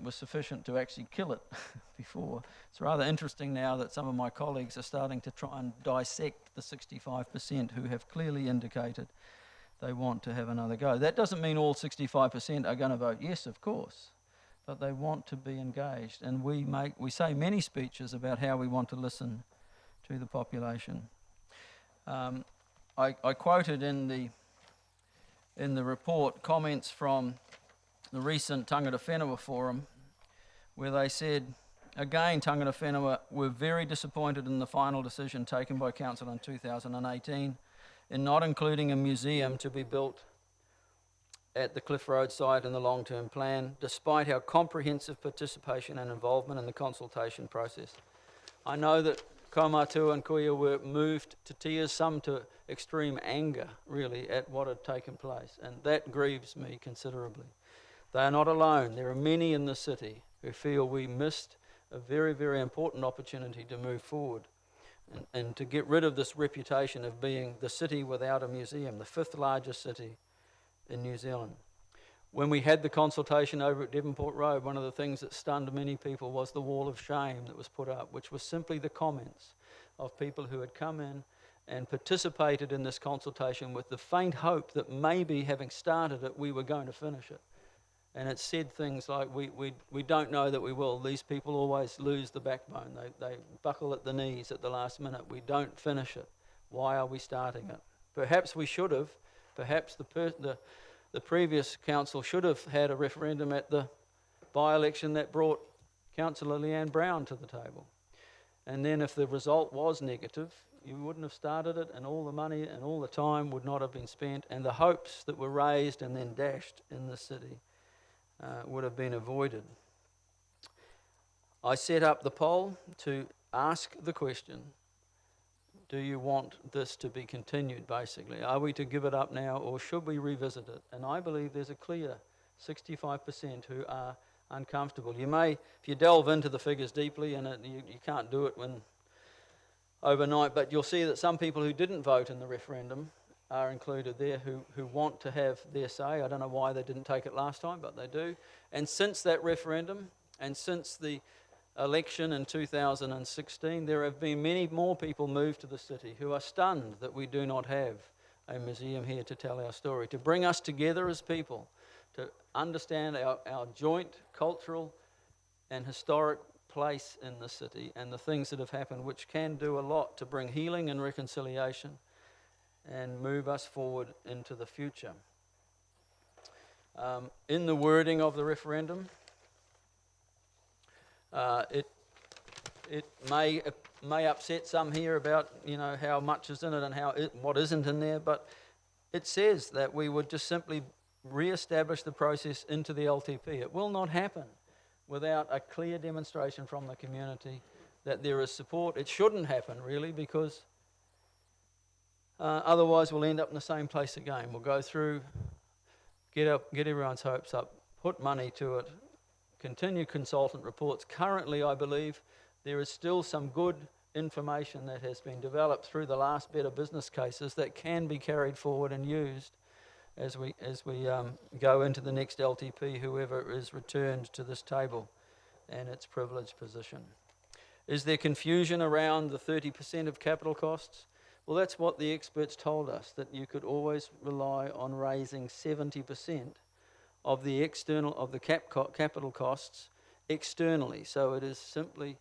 was sufficient to actually kill it before. It's rather interesting now that some of my colleagues are starting to try and dissect the 65% who have clearly indicated they want to have another go. That doesn't mean all 65% are going to vote yes, of course, but they want to be engaged. And we say many speeches about how we want to listen to the population. I quoted in the report comments from the recent Tangata Whenua Forum, where they said, again, Tangata Whenua were very disappointed in the final decision taken by Council in 2018 in not including a museum to be built at the Cliff Road site in the long-term plan, despite our comprehensive participation and involvement in the consultation process. I know that Kaumātua and Kuia were moved to tears, some to extreme anger, really, at what had taken place, and that grieves me considerably. They are not alone. There are many in the city who feel we missed a very, very important opportunity to move forward and to get rid of this reputation of being the city without a museum, the 5th largest city in New Zealand. When we had the consultation over at Devonport Road, one of the things that stunned many people was the wall of shame that was put up, which was simply the comments of people who had come in and participated in this consultation with the faint hope that maybe, having started it, we were going to finish it. And it said things like, we don't know that we will. These people always lose the backbone. They buckle at the knees at the last minute. We don't finish it. Why are we starting it? Perhaps we should have. Perhaps the previous council should have had a referendum at the by-election that brought Councillor Leanne Brown to the table. And then if the result was negative, you wouldn't have started it, and all the money and all the time would not have been spent, and the hopes that were raised and then dashed in the city would have been avoided. I set up the poll to ask the question, do you want this to be continued, basically? Are we to give it up now, or should we revisit it? And I believe there's a clear 65% who are uncomfortable. You may, if you delve into the figures deeply, and you can't do it overnight, but you'll see that some people who didn't vote in the referendum are included there who want to have their say. I don't know why they didn't take it last time, but they do. And since that referendum, and since the election in 2016, there have been many more people moved to the city who are stunned that we do not have a museum here to tell our story, to bring us together as people, to understand our joint cultural and historic place in the city and the things that have happened, which can do a lot to bring healing and reconciliation and move us forward into the future. In the wording of the referendum, it may upset some here about how much is in it and what isn't in there, but it says that we would just simply re-establish the process into the LTP. It will not happen without a clear demonstration from the community that there is support. It shouldn't happen, really, because otherwise we'll end up in the same place again. We'll go through get everyone's hopes up, put money to it, continue consultant reports. Currently, I believe there is still some good information that has been developed through the last Better Business cases that can be carried forward and used as we go into the next LTP, whoever is returned to this table and its privileged position. Is there confusion around the 30% of capital costs? Well, that's what the experts told us, that you could always rely on raising 70% of the capital costs externally. So it is simply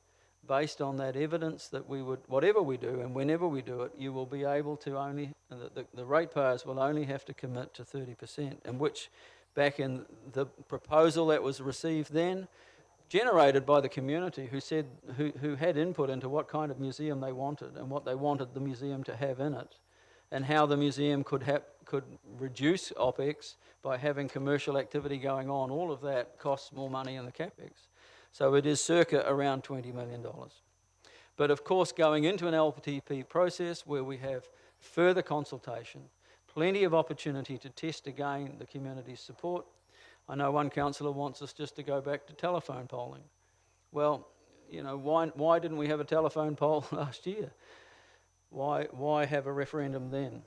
based on that evidence that we would, whatever we do and whenever we do it, you will be able to only, the ratepayers will only have to commit to 30%, and which back in the proposal that was received then, generated by the community who had input into what kind of museum they wanted and what they wanted the museum to have in it, and how the museum could reduce OPEX by having commercial activity going on. All of that costs more money in the CAPEX. So it is circa around $20 million. But of course, going into an LTP process where we have further consultation, plenty of opportunity to test again the community's support. I know one councillor wants us just to go back to telephone polling. Well, you know, why didn't we have a telephone poll last year? Why have a referendum then?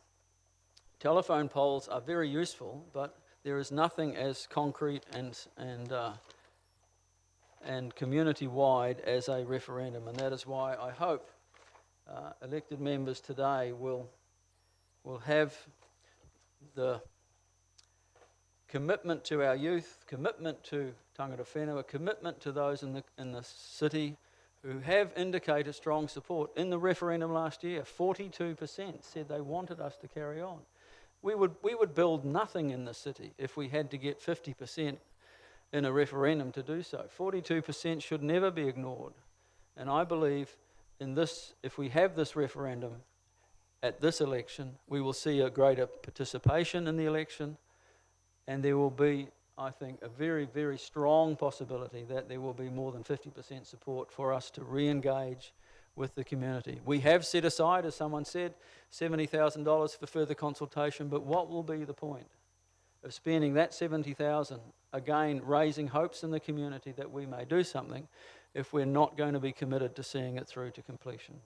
Telephone polls are very useful, but there is nothing as concrete and community-wide as a referendum, and that is why I hope elected members today will have the commitment to our youth, commitment to tangata whenua, commitment to those in the city who have indicated strong support. In the referendum last year, 42% said they wanted us to carry on. We would build nothing in the city if we had to get 50% in a referendum to do so. 42% should never be ignored. And I believe in this, if we have this referendum at this election, we will see a greater participation in the election, and there will be, I think, a very, very strong possibility that there will be more than 50% support for us to re-engage with the community. We have set aside, as someone said, $70,000 for further consultation, but what will be the point of spending that $70,000 again raising hopes in the community that we may do something if we're not going to be committed to seeing it through to completion?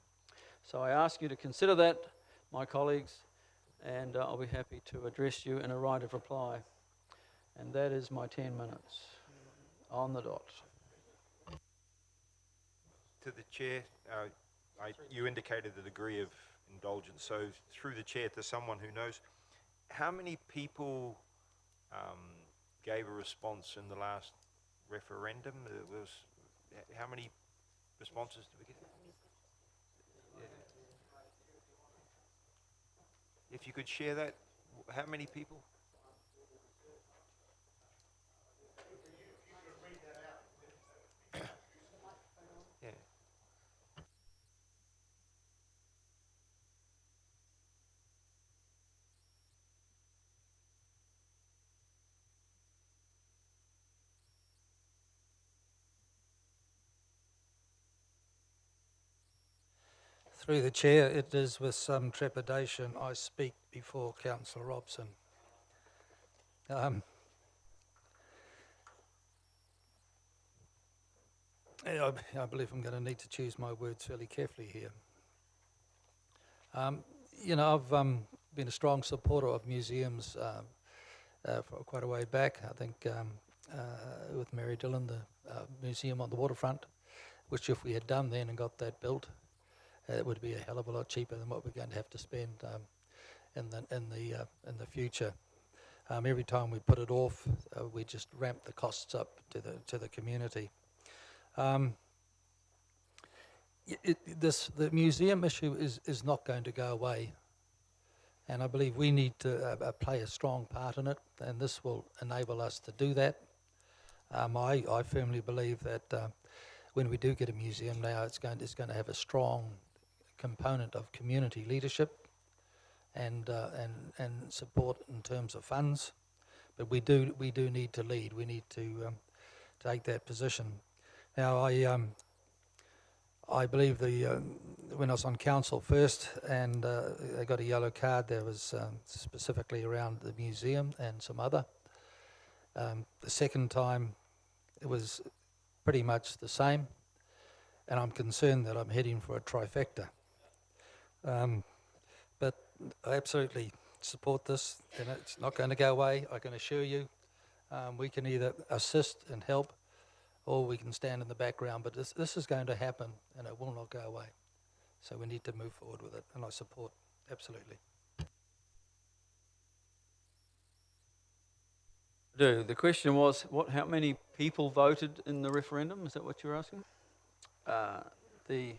So I ask you to consider that, my colleagues, and I'll be happy to address you in a right of reply. And that is my 10 minutes on the dot. To the Chair, you indicated the degree of indulgence, so through the Chair to someone who knows, how many people gave a response in the last referendum? How many responses did we get? Yeah. If you could share that, how many people? Yeah. Through the Chair, it is with some trepidation I speak before Councillor Robson. I believe I'm going to need to choose my words fairly carefully here. You know, I've been a strong supporter of museums for quite a way back. I think with Mary Dillon, the museum on the waterfront, which if we had done then and got that built, it would be a hell of a lot cheaper than what we're going to have to spend in the future. Every time we put it off, we just ramp the costs up to the community. The museum issue is not going to go away, and I believe we need to play a strong part in it, and this will enable us to do that. I firmly believe that when we do get a museum now, it's going to have a strong component of community leadership and support in terms of funds, but we do need to lead. We need to take that position. Now, I believe when I was on council first, and I got a yellow card, there was specifically around the museum and some other The second time, it was pretty much the same, and I'm concerned that I'm heading for a trifecta. But I absolutely support this, and it's not going to go away, I can assure you. We can either assist and help, or we can stand in the background, but this is going to happen, and it will not go away. So we need to move forward with it, and I support, absolutely. The question was, how many people voted in the referendum? Is that what you're asking? The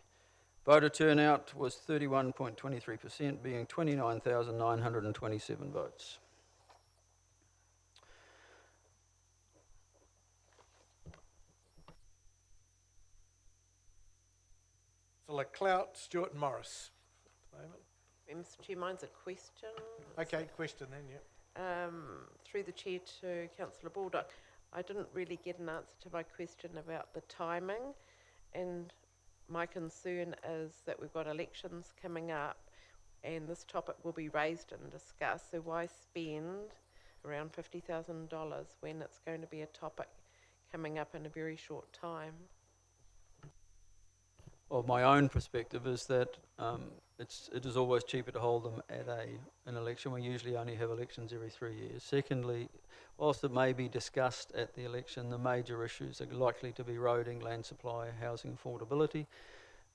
voter turnout was 31.23%, being 29,927 votes. So Leclerc, Stewart and Morris at the moment. Mr. Chair, mine's a question. Okay, question then, yeah. Through the chair to Councillor Baldock, I didn't really get an answer to my question about the timing, and my concern is that we've got elections coming up and this topic will be raised and discussed, so why spend around $50,000 when it's going to be a topic coming up in a very short time? Well, my own perspective is that it is always cheaper to hold them at an election. We usually only have elections every 3 years. Secondly, whilst it may be discussed at the election, the major issues are likely to be roading, land supply, housing affordability.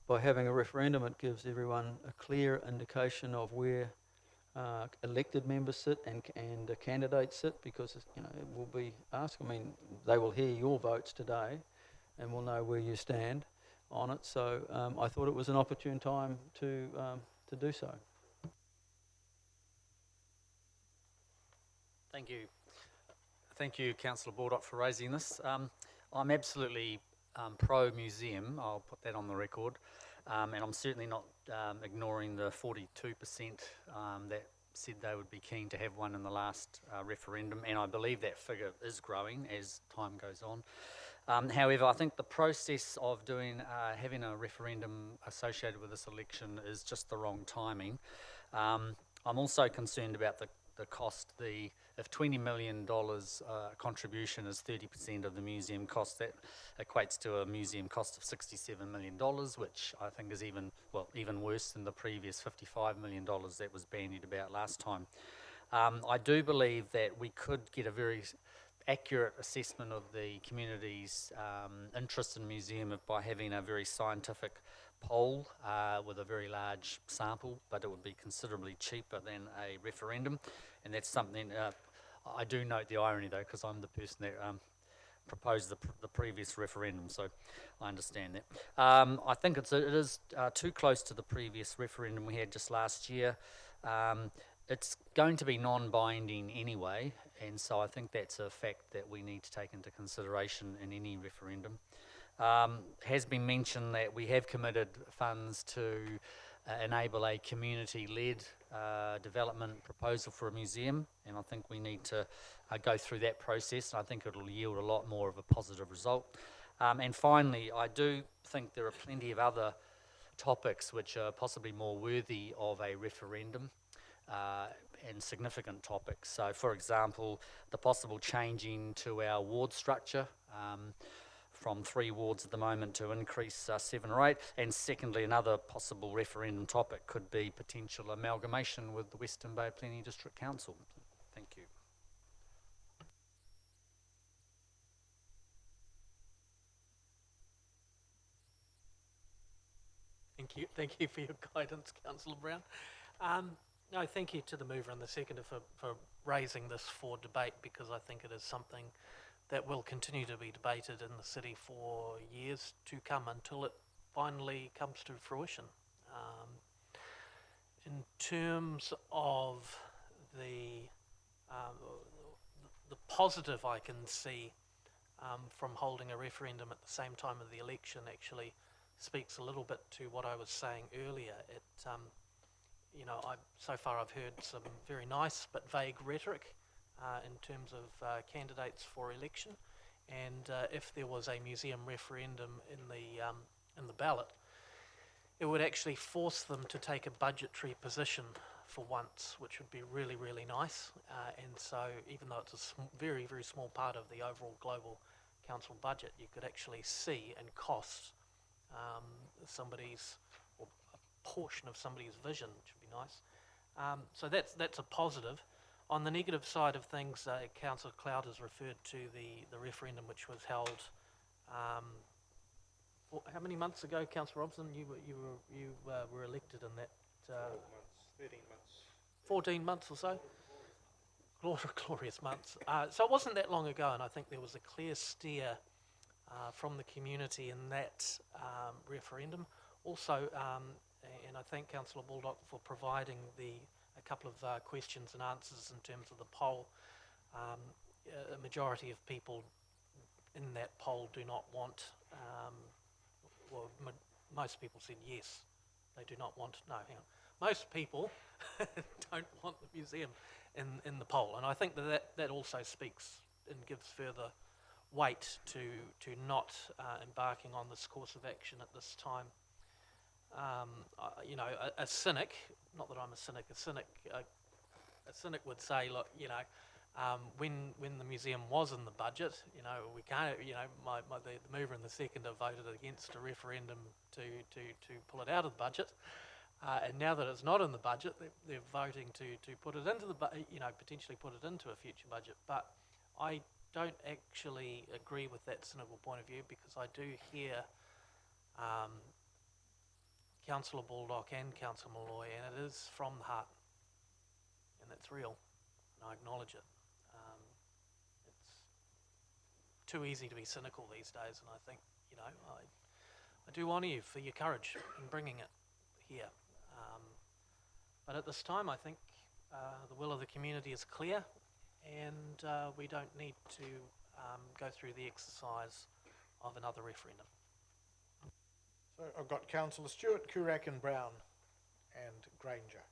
By having a referendum, it gives everyone a clear indication of where elected members sit and candidates sit, because it will be asked. I mean, they will hear your votes today, and will know where you stand on it. So I thought it was an opportune time to do so. Thank you. Thank you, Councillor Baldock, for raising this. I'm absolutely pro-museum, I'll put that on the record, and I'm certainly not ignoring the 42% that said they would be keen to have one in the last referendum, and I believe that figure is growing as time goes on. However, I think the process of having a referendum associated with this election is just the wrong timing. I'm also concerned about the cost. If $20 million contribution is 30% of the museum cost, that equates to a museum cost of $67 million, which I think is even worse than the previous $55 million that was bandied about last time. I do believe that we could get a very accurate assessment of the community's interest in museum by having a very scientific poll with a very large sample, but it would be considerably cheaper than a referendum, and that's something I do note the irony though, because I'm the person that proposed the previous referendum, so I understand that. I think it is too close to the previous referendum we had just last year. It's going to be non-binding anyway, and so I think that's a fact that we need to take into consideration in any referendum. Has been mentioned that we have committed funds to enable a community-led development proposal for a museum, and I think we need to go through that process, and I think it'll yield a lot more of a positive result. And finally, I do think there are plenty of other topics which are possibly more worthy of a referendum, and significant topics. So, for example, the possible changing to our ward structure from 3 wards at the moment to increase 7 or 8. And secondly, another possible referendum topic could be potential amalgamation with the Western Bay Plenty District Council. Thank you. Thank you for your guidance, Councillor Brown. No, thank you to the mover and the seconder for raising this for debate, because I think it is something that will continue to be debated in the city for years to come until it finally comes to fruition. In terms of the positive I can see from holding a referendum at the same time of the election actually speaks a little bit to what I was saying earlier. So far I've heard some very nice but vague rhetoric in terms of candidates for election, and if there was a museum referendum in the ballot, it would actually force them to take a budgetary position for once, which would be really, really nice. And so even though it's a very, very small part of the overall global council budget, you could actually see and cost somebody's, or a portion of somebody's vision, which would be nice. So that's a positive. On the negative side of things, Councillor Cloud has referred to the referendum which was held how many months ago, Councillor Robson? You were elected in that. 13 months. 14 months or so. Glorious months. So it wasn't that long ago, and I think there was a clear steer from the community in that referendum. Also, and I thank Councillor Baldock for providing a couple of questions and answers in terms of the poll. A majority of people in that poll do not want, most people said yes. They do not want, no, hang on. Most people don't want the museum in the poll, and I think that also speaks and gives further weight to not embarking on this course of action at this time. You know, a cynic, not that I'm a cynic, a cynic would say, look, you know, when the museum was in the budget, you know, we can't, you know, the mover and the seconder voted against a referendum to pull it out of the budget. And now that it's not in the budget, they're voting to put it into you know, potentially put it into a future budget. But I don't actually agree with that cynical point of view, because I do hear Councillor Baldock and Councillor Malloy, and it is from the heart, and it's real, and I acknowledge it. It's too easy to be cynical these days, and I think, you know, I do honour you for your courage in bringing it here. But at this time, I think the will of the community is clear, and we don't need to go through the exercise of another referendum. So I've got Councillor Stewart, Kurak and Brown and Granger.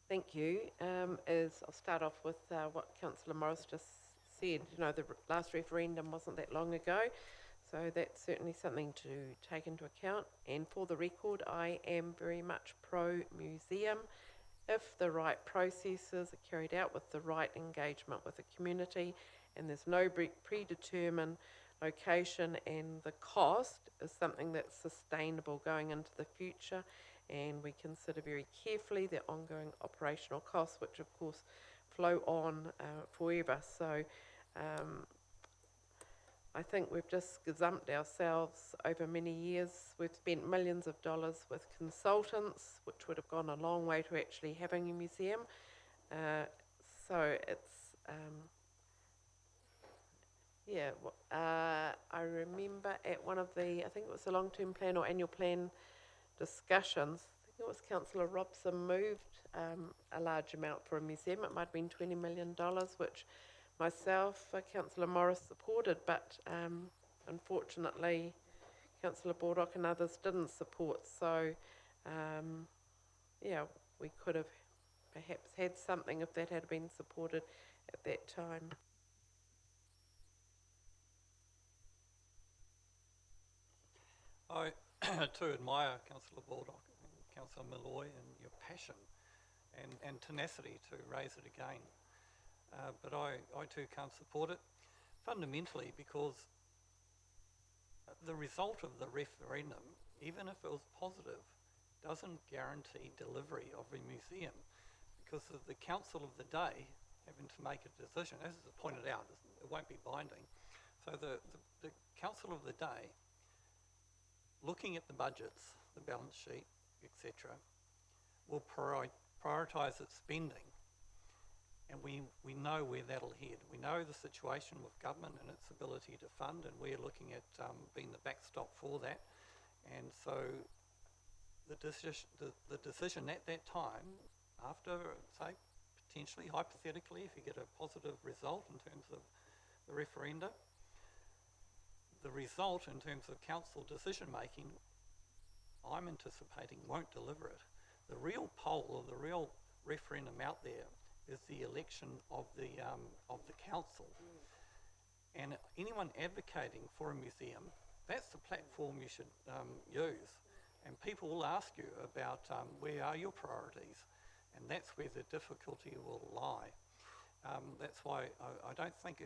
Thank you. I'll start off with what Councillor Morris just said. You know, the last referendum wasn't that long ago, so that's certainly something to take into account. And for the record, I am very much pro-museum. If the right processes are carried out with the right engagement with the community, and there's no predetermined location, and the cost is something that's sustainable going into the future, and we consider very carefully the ongoing operational costs, which of course flow on forever. So I think we've just gazumped ourselves over many years. We've spent millions of dollars with consultants, which would have gone a long way to actually having a museum. So it's, I remember at one of the, I think it was the long-term plan or annual plan discussions, I think it was Councillor Robson moved a large amount for a museum. It might have been $20 million, which myself, Councillor Morris supported, but unfortunately Councillor Baldock and others didn't support. So yeah, we could have perhaps had something if that had been supported at that time. I too admire Councillor Baldock and Councillor Malloy and your passion and tenacity to raise it again. But I too can't support it, fundamentally because the result of the referendum, even if it was positive, doesn't guarantee delivery of a museum, because of the council of the day having to make a decision. As is pointed out, it won't be binding. So the council of the day, looking at the budgets, the balance sheet, etc., will prioritise its spending. And we know where that'll head. We know the situation with government and its ability to fund, and we're looking at being the backstop for that. And so the decision at that time, after, say, potentially, hypothetically, if you get a positive result in terms of the referenda, the result in terms of council decision making, I'm anticipating won't deliver it. The real poll or the real referendum out there is the election of the council. And anyone advocating for a museum, that's the platform you should use. And people will ask you about where are your priorities, and that's where the difficulty will lie. That's why I don't think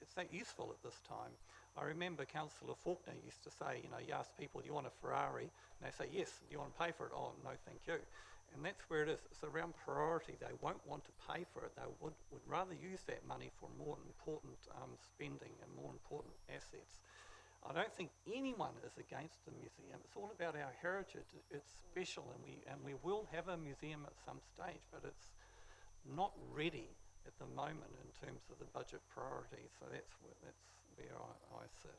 it's that useful at this time. I remember Councillor Faulkner used to say, you know, you ask people, do you want a Ferrari? And they say, yes. Do you want to pay for it? Oh, no, thank you. And that's where it is. It's around priority. They won't want to pay for it. They would rather use that money for more important spending and more important assets. I don't think anyone is against the museum. It's all about our heritage. It's special, and we will have a museum at some stage, but it's not ready at the moment in terms of the budget priorities. So that's where I sit.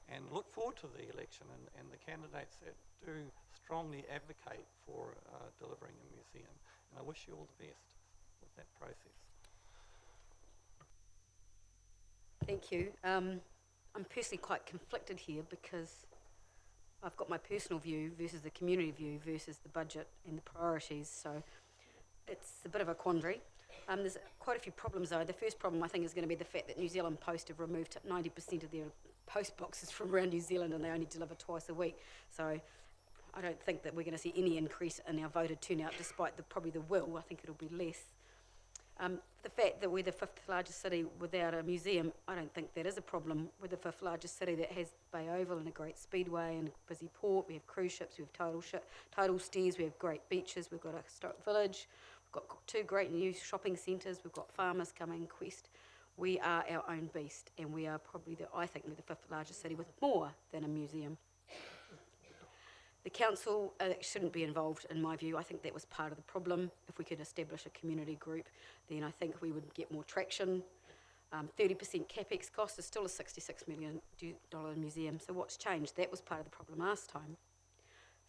And look forward to the election and the candidates that do strongly advocate for delivering a museum. And I wish you all the best with that process. Thank you. I'm personally quite conflicted here because I've got my personal view versus the community view versus the budget and the priorities. So it's a bit of a quandary. There's quite a few problems though. The first problem I think is going to be the fact that New Zealand Post have removed 90% of their post boxes from around New Zealand and they only deliver twice a week. So I don't think that we're going to see any increase in our voter turnout despite probably the will. I think it'll be less. The fact that we're the 5th largest city without a museum, I don't think that is a problem. We're the 5th largest city that has Bay Oval and a great speedway and a busy port. We have cruise ships, we have tidal stairs, we have great beaches, we've got a historic village, we've got 2 great new shopping centres, we've got farmers coming, Quest. We are our own beast, and we are probably, I think we're the 5th largest city with more than a museum. The council shouldn't be involved, in my view. I think that was part of the problem. If we could establish a community group, then I think we would get more traction. 30% capex cost is still a $66 million museum. So what's changed? That was part of the problem last time.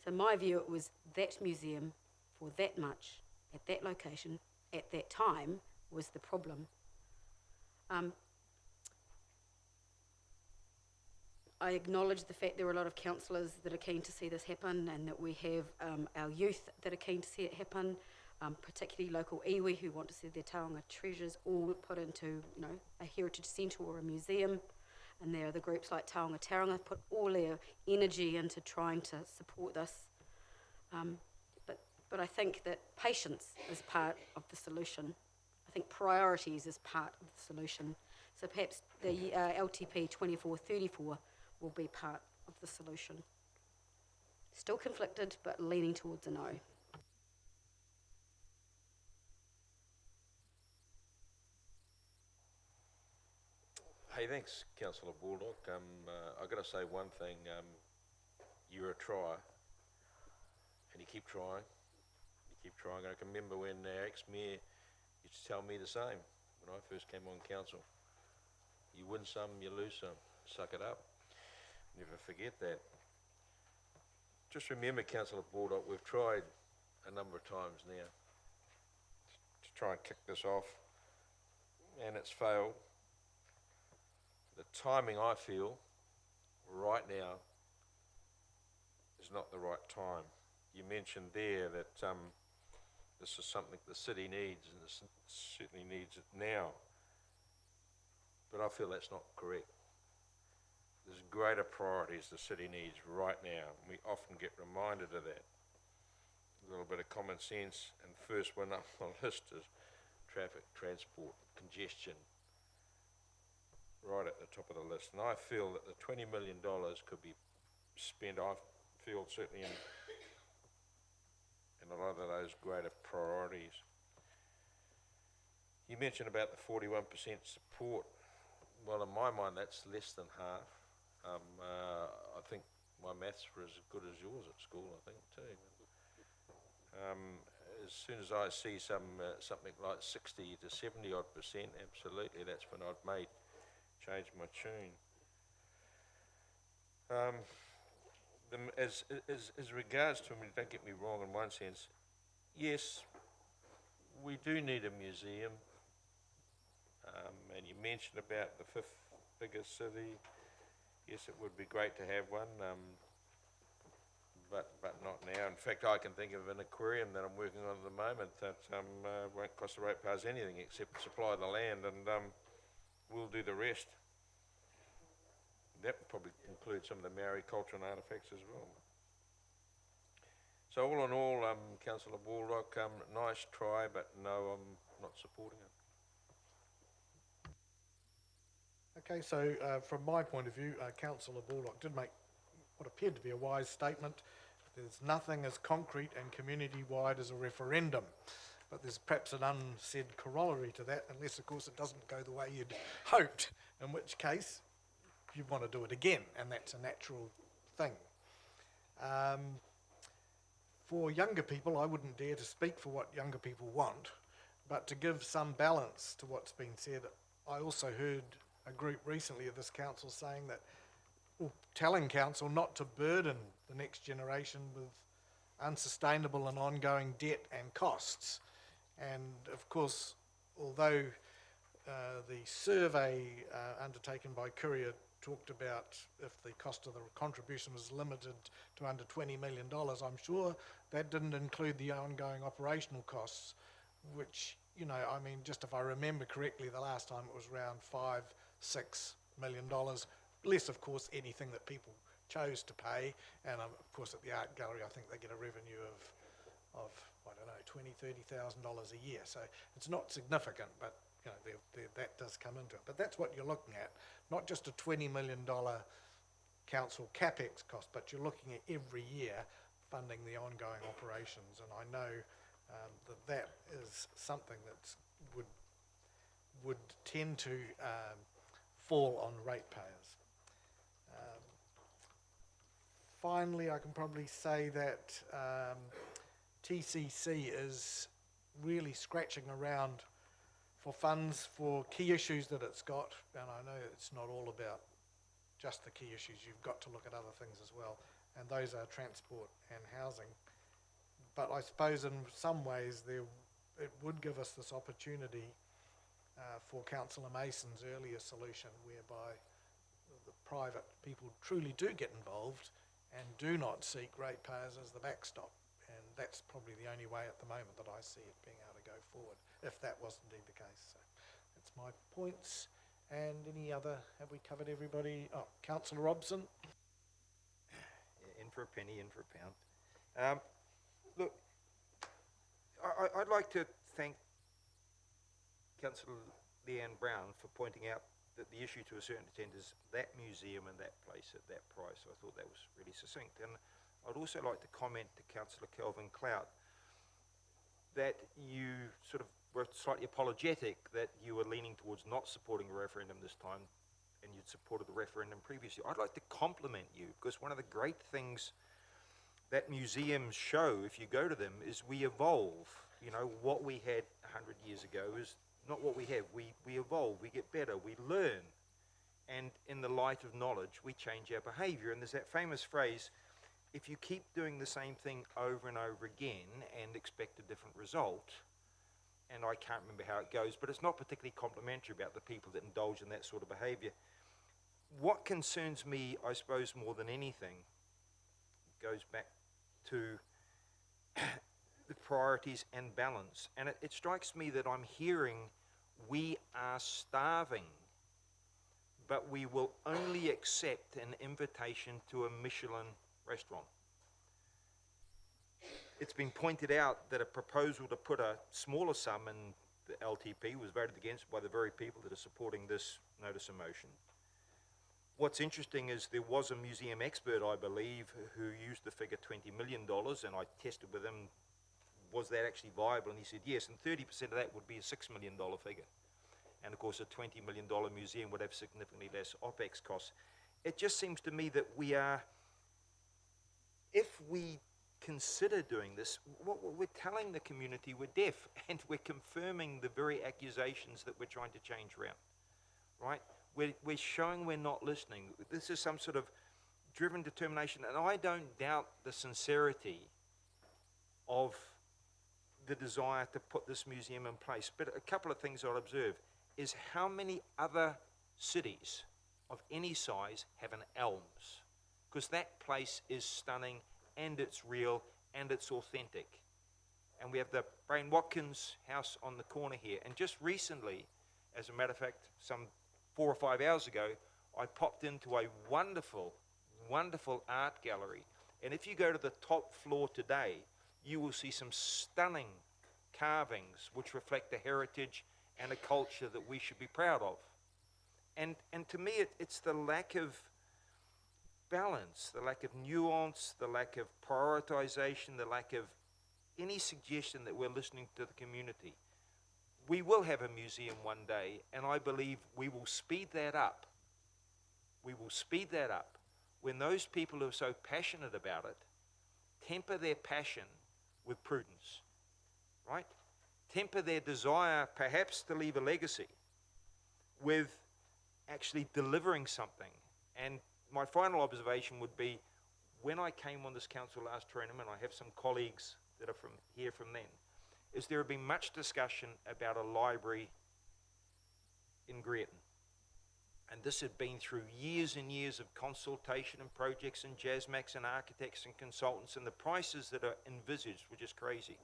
So my view, it was that museum for that much, at that location, at that time, was the problem. I acknowledge the fact there are a lot of councillors that are keen to see this happen, and that we have our youth that are keen to see it happen, particularly local iwi who want to see their taonga treasures all put into, you know, a heritage centre or a museum. And there are the groups like Taonga Tauranga put all their energy into trying to support this. But I think that patience is part of the solution. I think priorities is part of the solution. So perhaps the LTP 2434 will be part of the solution. Still conflicted, but leaning towards a no. Hey, thanks, Councillor Baldock. I've got to say one thing. You're a trier, and you keep trying. You keep trying. I can remember when our ex-mayor used to tell me the same when I first came on council. You win some, you lose some. Suck it up. Never forget that. Just remember, Councillor Baldock, we've tried a number of times now to try and kick this off, and it's failed. The timing, I feel, right now is not the right time. You mentioned there that this is something the city needs, and this certainly needs it now. But I feel that's not correct. There's greater priorities the city needs right now, and we often get reminded of that. A little bit of common sense, and first one up on the list is traffic, transport, congestion, right at the top of the list. And I feel that the $20 million could be spent, I feel, certainly in a lot of those greater priorities. You mentioned about the 41% support. Well, in my mind, that's less than half. I think my maths were as good as yours at school, I think, too. As soon as I see something like 60 to 70 odd %, absolutely, that's when I'd change my tune. As regards to, don't get me wrong in one sense, yes, we do need a museum. And you mentioned about the 5th biggest city. Yes, it would be great to have one, but not now. In fact, I can think of an aquarium that I'm working on at the moment that won't cost the ratepayers anything except supply the land, and we'll do the rest. That would probably include some of the Maori culture and artefacts as well. So all in all, Councillor Baldock, nice try, but no, I'm not supporting it. Okay, so from my point of view, Councillor Baldock did make what appeared to be a wise statement. There's nothing as concrete and community-wide as a referendum, but there's perhaps an unsaid corollary to that, unless, of course, it doesn't go the way you'd hoped, in which case you want to do it again, and that's a natural thing. For younger people, I wouldn't dare to speak for what younger people want, but to give some balance to what's been said, I also heard a group recently of this council saying that, or telling council not to burden the next generation with unsustainable and ongoing debt and costs. And of course, although the survey undertaken by Courier talked about if the cost of the contribution was limited to under $20 million, I'm sure that didn't include the ongoing operational costs, which, you know, I mean, just if I remember correctly, the last time it was around $5-6 million, less, of course, anything that people chose to pay. And of course, at the art gallery, I think they get a revenue of I don't know, $20,000-30,000 a year. So it's not significant, but you know, that does come into it. But that's what you're looking at, not just a $20 million council capex cost, but you're looking at every year funding the ongoing operations. And I know that is something that would tend to fall on ratepayers. Finally, I can probably say that TCC is really scratching around for funds for key issues that it's got, and I know it's not all about just the key issues, you've got to look at other things as well, and those are transport and housing. But I suppose in some ways it would give us this opportunity for Councillor Mason's earlier solution, whereby the private people truly do get involved and do not seek ratepayers as the backstop. And that's probably the only way at the moment that I see it being able to go forward, if that was indeed the case. So that's my points. And any other, have we covered everybody? Oh, Councillor Robson. In for a penny, in for a pound. Look, I'd like to thank Councillor Leanne Brown for pointing out that the issue to a certain extent is that museum and that place at that price. I thought that was really succinct. And I'd also like to comment to Councillor Kelvin Clout that you sort of were slightly apologetic that you were leaning towards not supporting a referendum this time and you'd supported the referendum previously. I'd like to compliment you, because one of the great things that museums show, if you go to them, is we evolve. You know, what we had 100 years ago is not what we have. We evolve, we get better, we learn. And in the light of knowledge, we change our behaviour. And there's that famous phrase, if you keep doing the same thing over and over again and expect a different result, and I can't remember how it goes, but it's not particularly complimentary about the people that indulge in that sort of behaviour. What concerns me, I suppose, more than anything, goes back to the priorities and balance. And it strikes me that I'm hearing we are starving, but we will only accept an invitation to a Michelin restaurant. It's been pointed out that a proposal to put a smaller sum in the LTP was voted against by the very people that are supporting this notice of motion. What's interesting is there was a museum expert, I believe, who used the figure $20 million, and I tested with him, was that actually viable? And he said yes, and 30% of that would be a $6 million figure. And of course a $20 million museum would have significantly less OPEX costs. It just seems to me that we are, if we consider doing this, what we're telling the community we're deaf, and we're confirming the very accusations that we're trying to change around, right? We're showing we're not listening. This is some sort of driven determination, and I don't doubt the sincerity of the desire to put this museum in place. But a couple of things I'll observe is how many other cities of any size have an Elms, because that place is stunning and it's real and it's authentic. And we have the Brain Watkins house on the corner here. And just recently, as a matter of fact, some 4 or 5 hours ago, I popped into a wonderful, wonderful art gallery And if you go to the top floor today, you will see some stunning carvings which reflect a heritage and a culture that we should be proud of. And to me, it's the lack of balance, the lack of nuance, the lack of prioritization, the lack of any suggestion that we're listening to the community. We will have a museum one day, and I believe we will speed that up. We will speed that up when those people who are so passionate about it temper their passion with prudence, right? Temper their desire perhaps to leave a legacy with actually delivering something. And my final observation would be, when I came on this council last term, and I have some colleagues that are from here from then, is there have been much discussion about a library in Greaton. And this had been through years and years of consultation and projects and JASMAX and architects and consultants, and the prices that are envisaged were just crazy.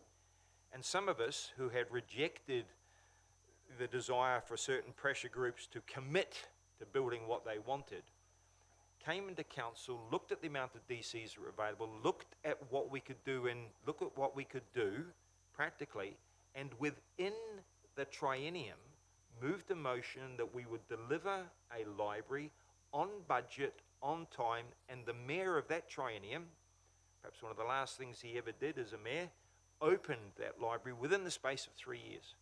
And some of us who had rejected the desire for certain pressure groups to commit to building what they wanted, came into council, looked at the amount of DCs that were available, looked at what we could do practically, and within the triennium, moved a motion that we would deliver a library on budget, on time, and the mayor of that triennium, perhaps one of the last things he ever did as a mayor, opened that library within the space of 3 years.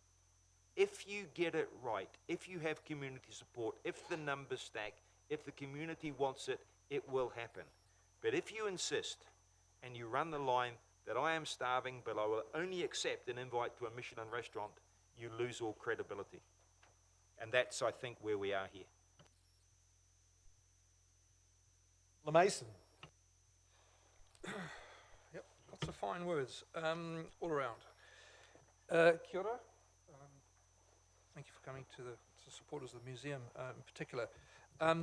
If you get it right, if you have community support, if the numbers stack, if the community wants it, it will happen. But if you insist and you run the line that I am starving, but I will only accept an invite to a Michelin restaurant, you lose all credibility. And that's, I think, where we are here. LeMason. Yep, lots of fine words all around. Kia ora. Thank you for coming to the supporters of the museum in particular. I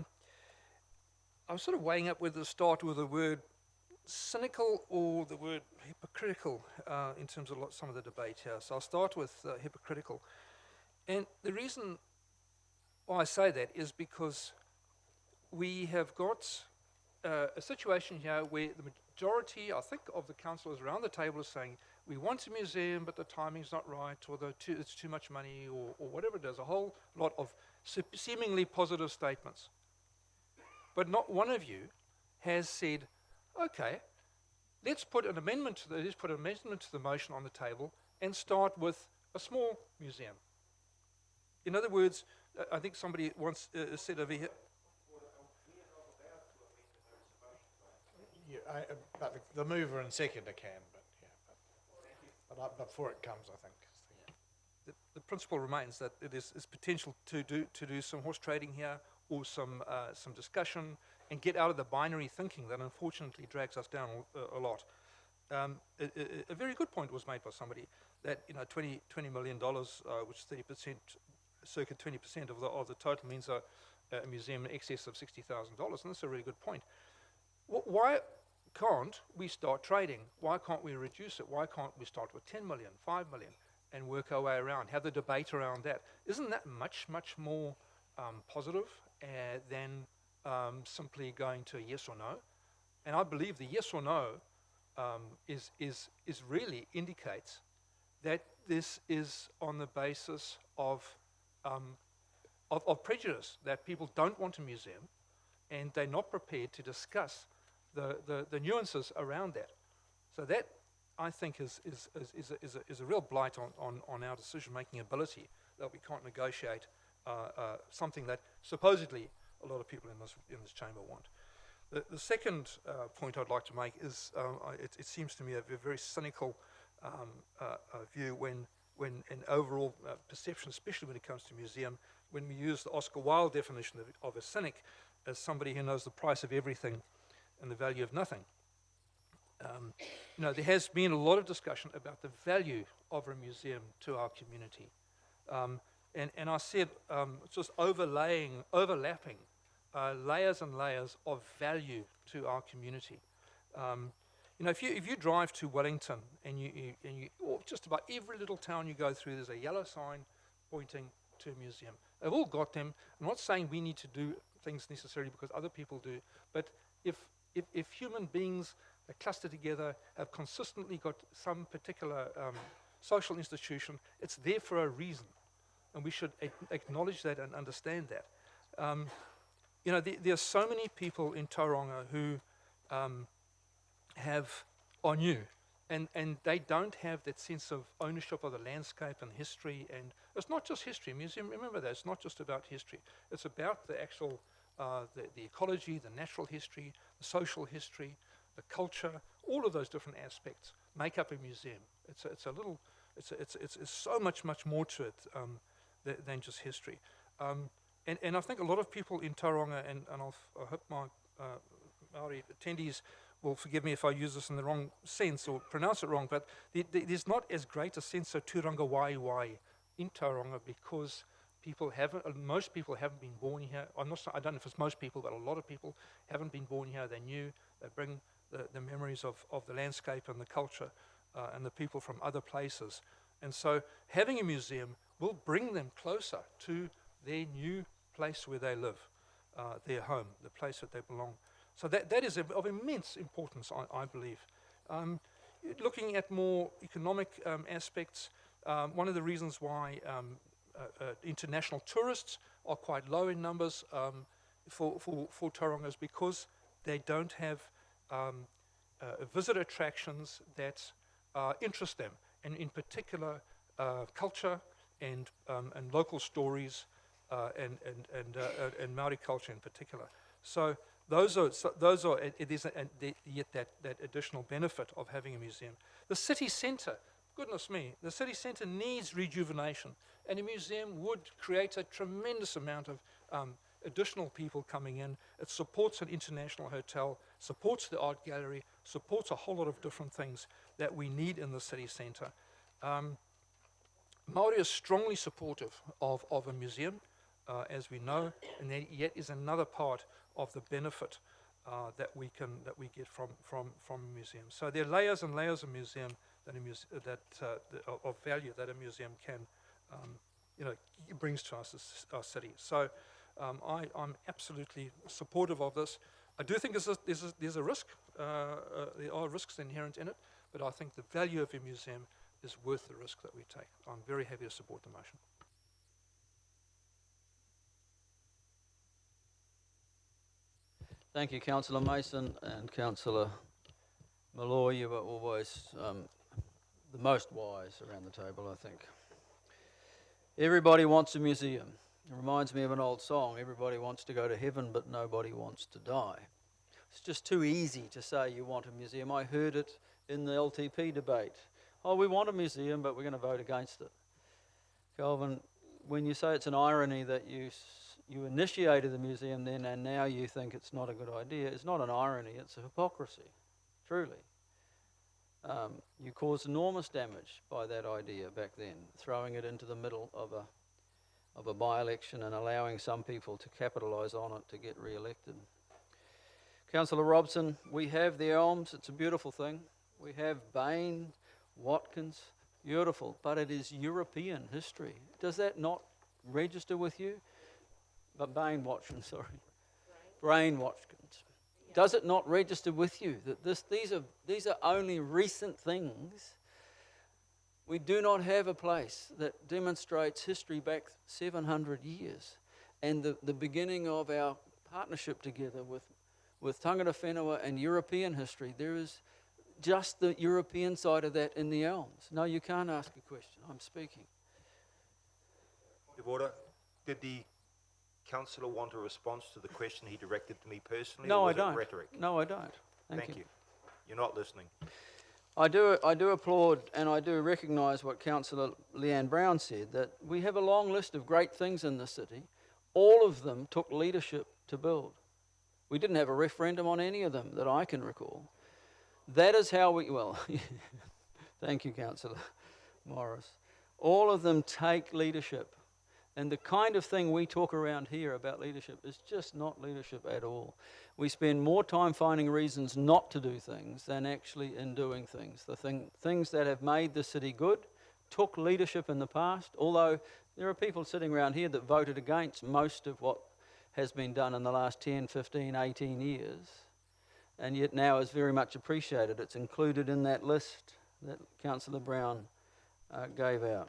was sort of weighing up whether to start with the word cynical or the word hypocritical in terms of some of the debate here. So I'll start with hypocritical. And the reason why I say that is because we have got a situation here where the majority, I think, of the councillors around the table are saying, we want a museum, but the timing's not right, or it's too much money, or whatever it is, a whole lot of seemingly positive statements. But not one of you has said, okay, let's put an amendment to the motion on the table and start with a small museum. In other words, I think somebody once said over here. Yeah, but the mover and seconder can, but before it comes, I think. The principle remains that it is potential to do some horse trading here, or some discussion, and get out of the binary thinking that unfortunately drags us down a lot. A very good point was made by somebody that $20 million, which is 30%, circa 20% of the total, means a museum in excess of $60,000, and that's a really good point. Why can't we start trading? Why can't we reduce it? Why can't we start with 10 million, 5 million, and work our way around, have the debate around that? Isn't that much, much more positive than simply going to a yes or no? And I believe the yes or no is really indicates that this is on the basis of prejudice, that people don't want a museum and they're not prepared to discuss the nuances around that. So that, I think, is a real blight on our decision-making ability, that we can't negotiate something that supposedly a lot of people in this chamber want. The second point I'd like to make is it seems to me a very cynical view when an overall perception, especially when it comes to museum, when we use the Oscar Wilde definition of a cynic as somebody who knows the price of everything and the value of nothing. There has been a lot of discussion about the value of a museum to our community. And I said just overlapping layers and layers of value to our community. If you drive to Wellington and you or just about every little town you go through, there's a yellow sign pointing to a museum. They've all got them. I'm not saying we need to do things necessarily because other people do, but if human beings are clustered together, have consistently got some particular social institution. It's there for a reason, and we should acknowledge that and understand that. You know, there are so many people in Tauranga who are new, and they don't have that sense of ownership of the landscape and history. And it's not just history. Museum, remember that, it's not just about history. It's about the actual, the ecology, the natural history, the social history, the culture. All of those different aspects make up a museum. It's so much more to it than just history. And I think a lot of people in Tauranga, and I hope my Māori attendees will forgive me if I use this in the wrong sense or pronounce it wrong, but there's not as great a sense of tūranga waiwai in Tauranga because most people haven't been born here. I don't know if it's most people, but a lot of people haven't been born here. They're new. They bring the memories of the landscape and the culture and the people from other places. And so having a museum will bring them closer to their new place where they live, their home, the place that they belong. So that is of immense importance, I believe. Looking at more economic aspects, one of the reasons why international tourists are quite low in numbers for Tauranga is because they don't have visitor attractions that interest them, and in particular culture and local stories and Māori culture in particular. So those are it is yet that additional benefit of having a museum. The city centre, goodness me, the city centre needs rejuvenation, and a museum would create a tremendous amount of additional people coming in. It supports an international hotel, supports the art gallery, supports a whole lot of different things that we need in the city centre. Māori is strongly supportive of a museum, as we know, and that yet is another part of the benefit that we get from a museum. So there are layers and layers of museum of value that a museum can brings to us, our city. So I'm absolutely supportive of this. I do think there's a risk. There are risks inherent in it, but I think the value of a museum is worth the risk that we take. I'm very happy to support the motion. Thank you, Councillor Mason and Councillor Malloy. You were always the most wise around the table, I think. Everybody wants a museum. It reminds me of an old song. Everybody wants to go to heaven, but nobody wants to die. It's just too easy to say you want a museum. I heard it in the LTP debate. Oh, we want a museum, but we're going to vote against it. Calvin, when you say it's an irony that you initiated the museum then and now you think it's not a good idea, it's not an irony, it's a hypocrisy, truly. You caused enormous damage by that idea back then, throwing it into the middle of a by-election and allowing some people to capitalise on it to get re-elected. Councillor Robson, we have the Elms, it's a beautiful thing. We have Bain, Watkins, beautiful, but it is European history. Does that not register with you? But Bain Watkins, sorry. Brain Watkins. Does it not register with you that these are only recent things? We do not have a place that demonstrates history back 700 years. And the beginning of our partnership together with Tangata Whenua and European history, there is just the European side of that in the Elms. No, you can't ask a question. I'm speaking. Point of order. Did the councillor want a response to the question he directed to me personally? No, or was I don't. It rhetoric? No, I don't. Thank you. You're not listening. I do applaud and I do recognise what Councillor Leanne Brown said, that we have a long list of great things in the city. All of them took leadership to build. We didn't have a referendum on any of them that I can recall. That is how thank you, Councillor Morris. All of them take leadership. And the kind of thing we talk around here about leadership is just not leadership at all. We spend more time finding reasons not to do things than actually in doing things. Things that have made the city good took leadership in the past, although there are people sitting around here that voted against most of what has been done in the last 10, 15, 18 years. and yet now is very much appreciated. It's included in that list that Councillor Brown gave out.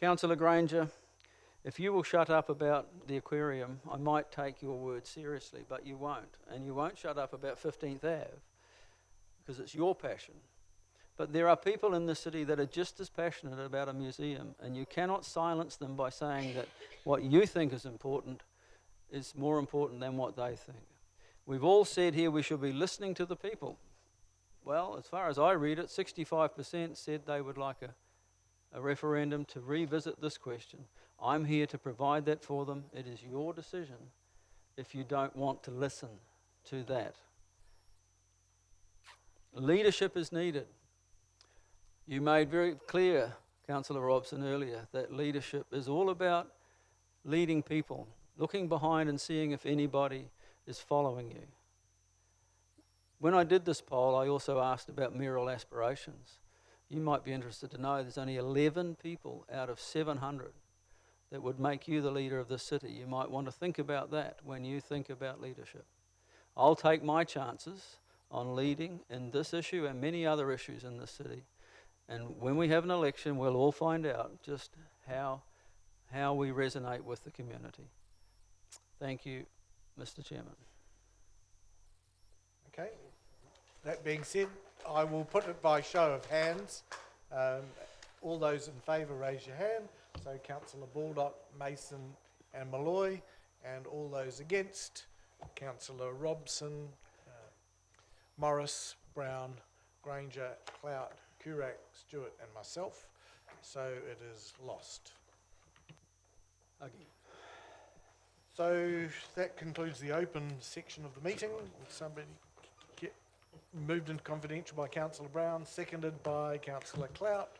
Councillor Granger, if you will shut up about the aquarium, I might take your word seriously, but you won't. And you won't shut up about 15th Ave, because it's your passion. But there are people in the city that are just as passionate about a museum, and you cannot silence them by saying that what you think is important is more important than what they think. We've all said here we should be listening to the people. Well, as far as I read it, 65% said they would like a referendum to revisit this question. I'm here to provide that for them. It is your decision if you don't want to listen to that. Leadership is needed. You made very clear, Councillor Robson, earlier, that leadership is all about leading people, looking behind and seeing if anybody is following you. When I did this poll, I also asked about mayoral aspirations. You might be interested to know there's only 11 people out of 700 that would make you the leader of the city. You might want to think about that when you think about leadership. I'll take my chances on leading in this issue and many other issues in the city. And when we have an election, we'll all find out just how we resonate with the community. Thank you, Mr. Chairman. Okay. That being said, I will put it by show of hands. All those in favour, raise your hand. So Councillor Baldock, Mason and Malloy, and all those against, Councillor Robson, Morris, Brown, Granger, Clout, Kurak, Stewart and myself. So it is lost. Okay. So that concludes the open section of the meeting. Somebody moved into confidential by Councillor Brown, seconded by Councillor Clout.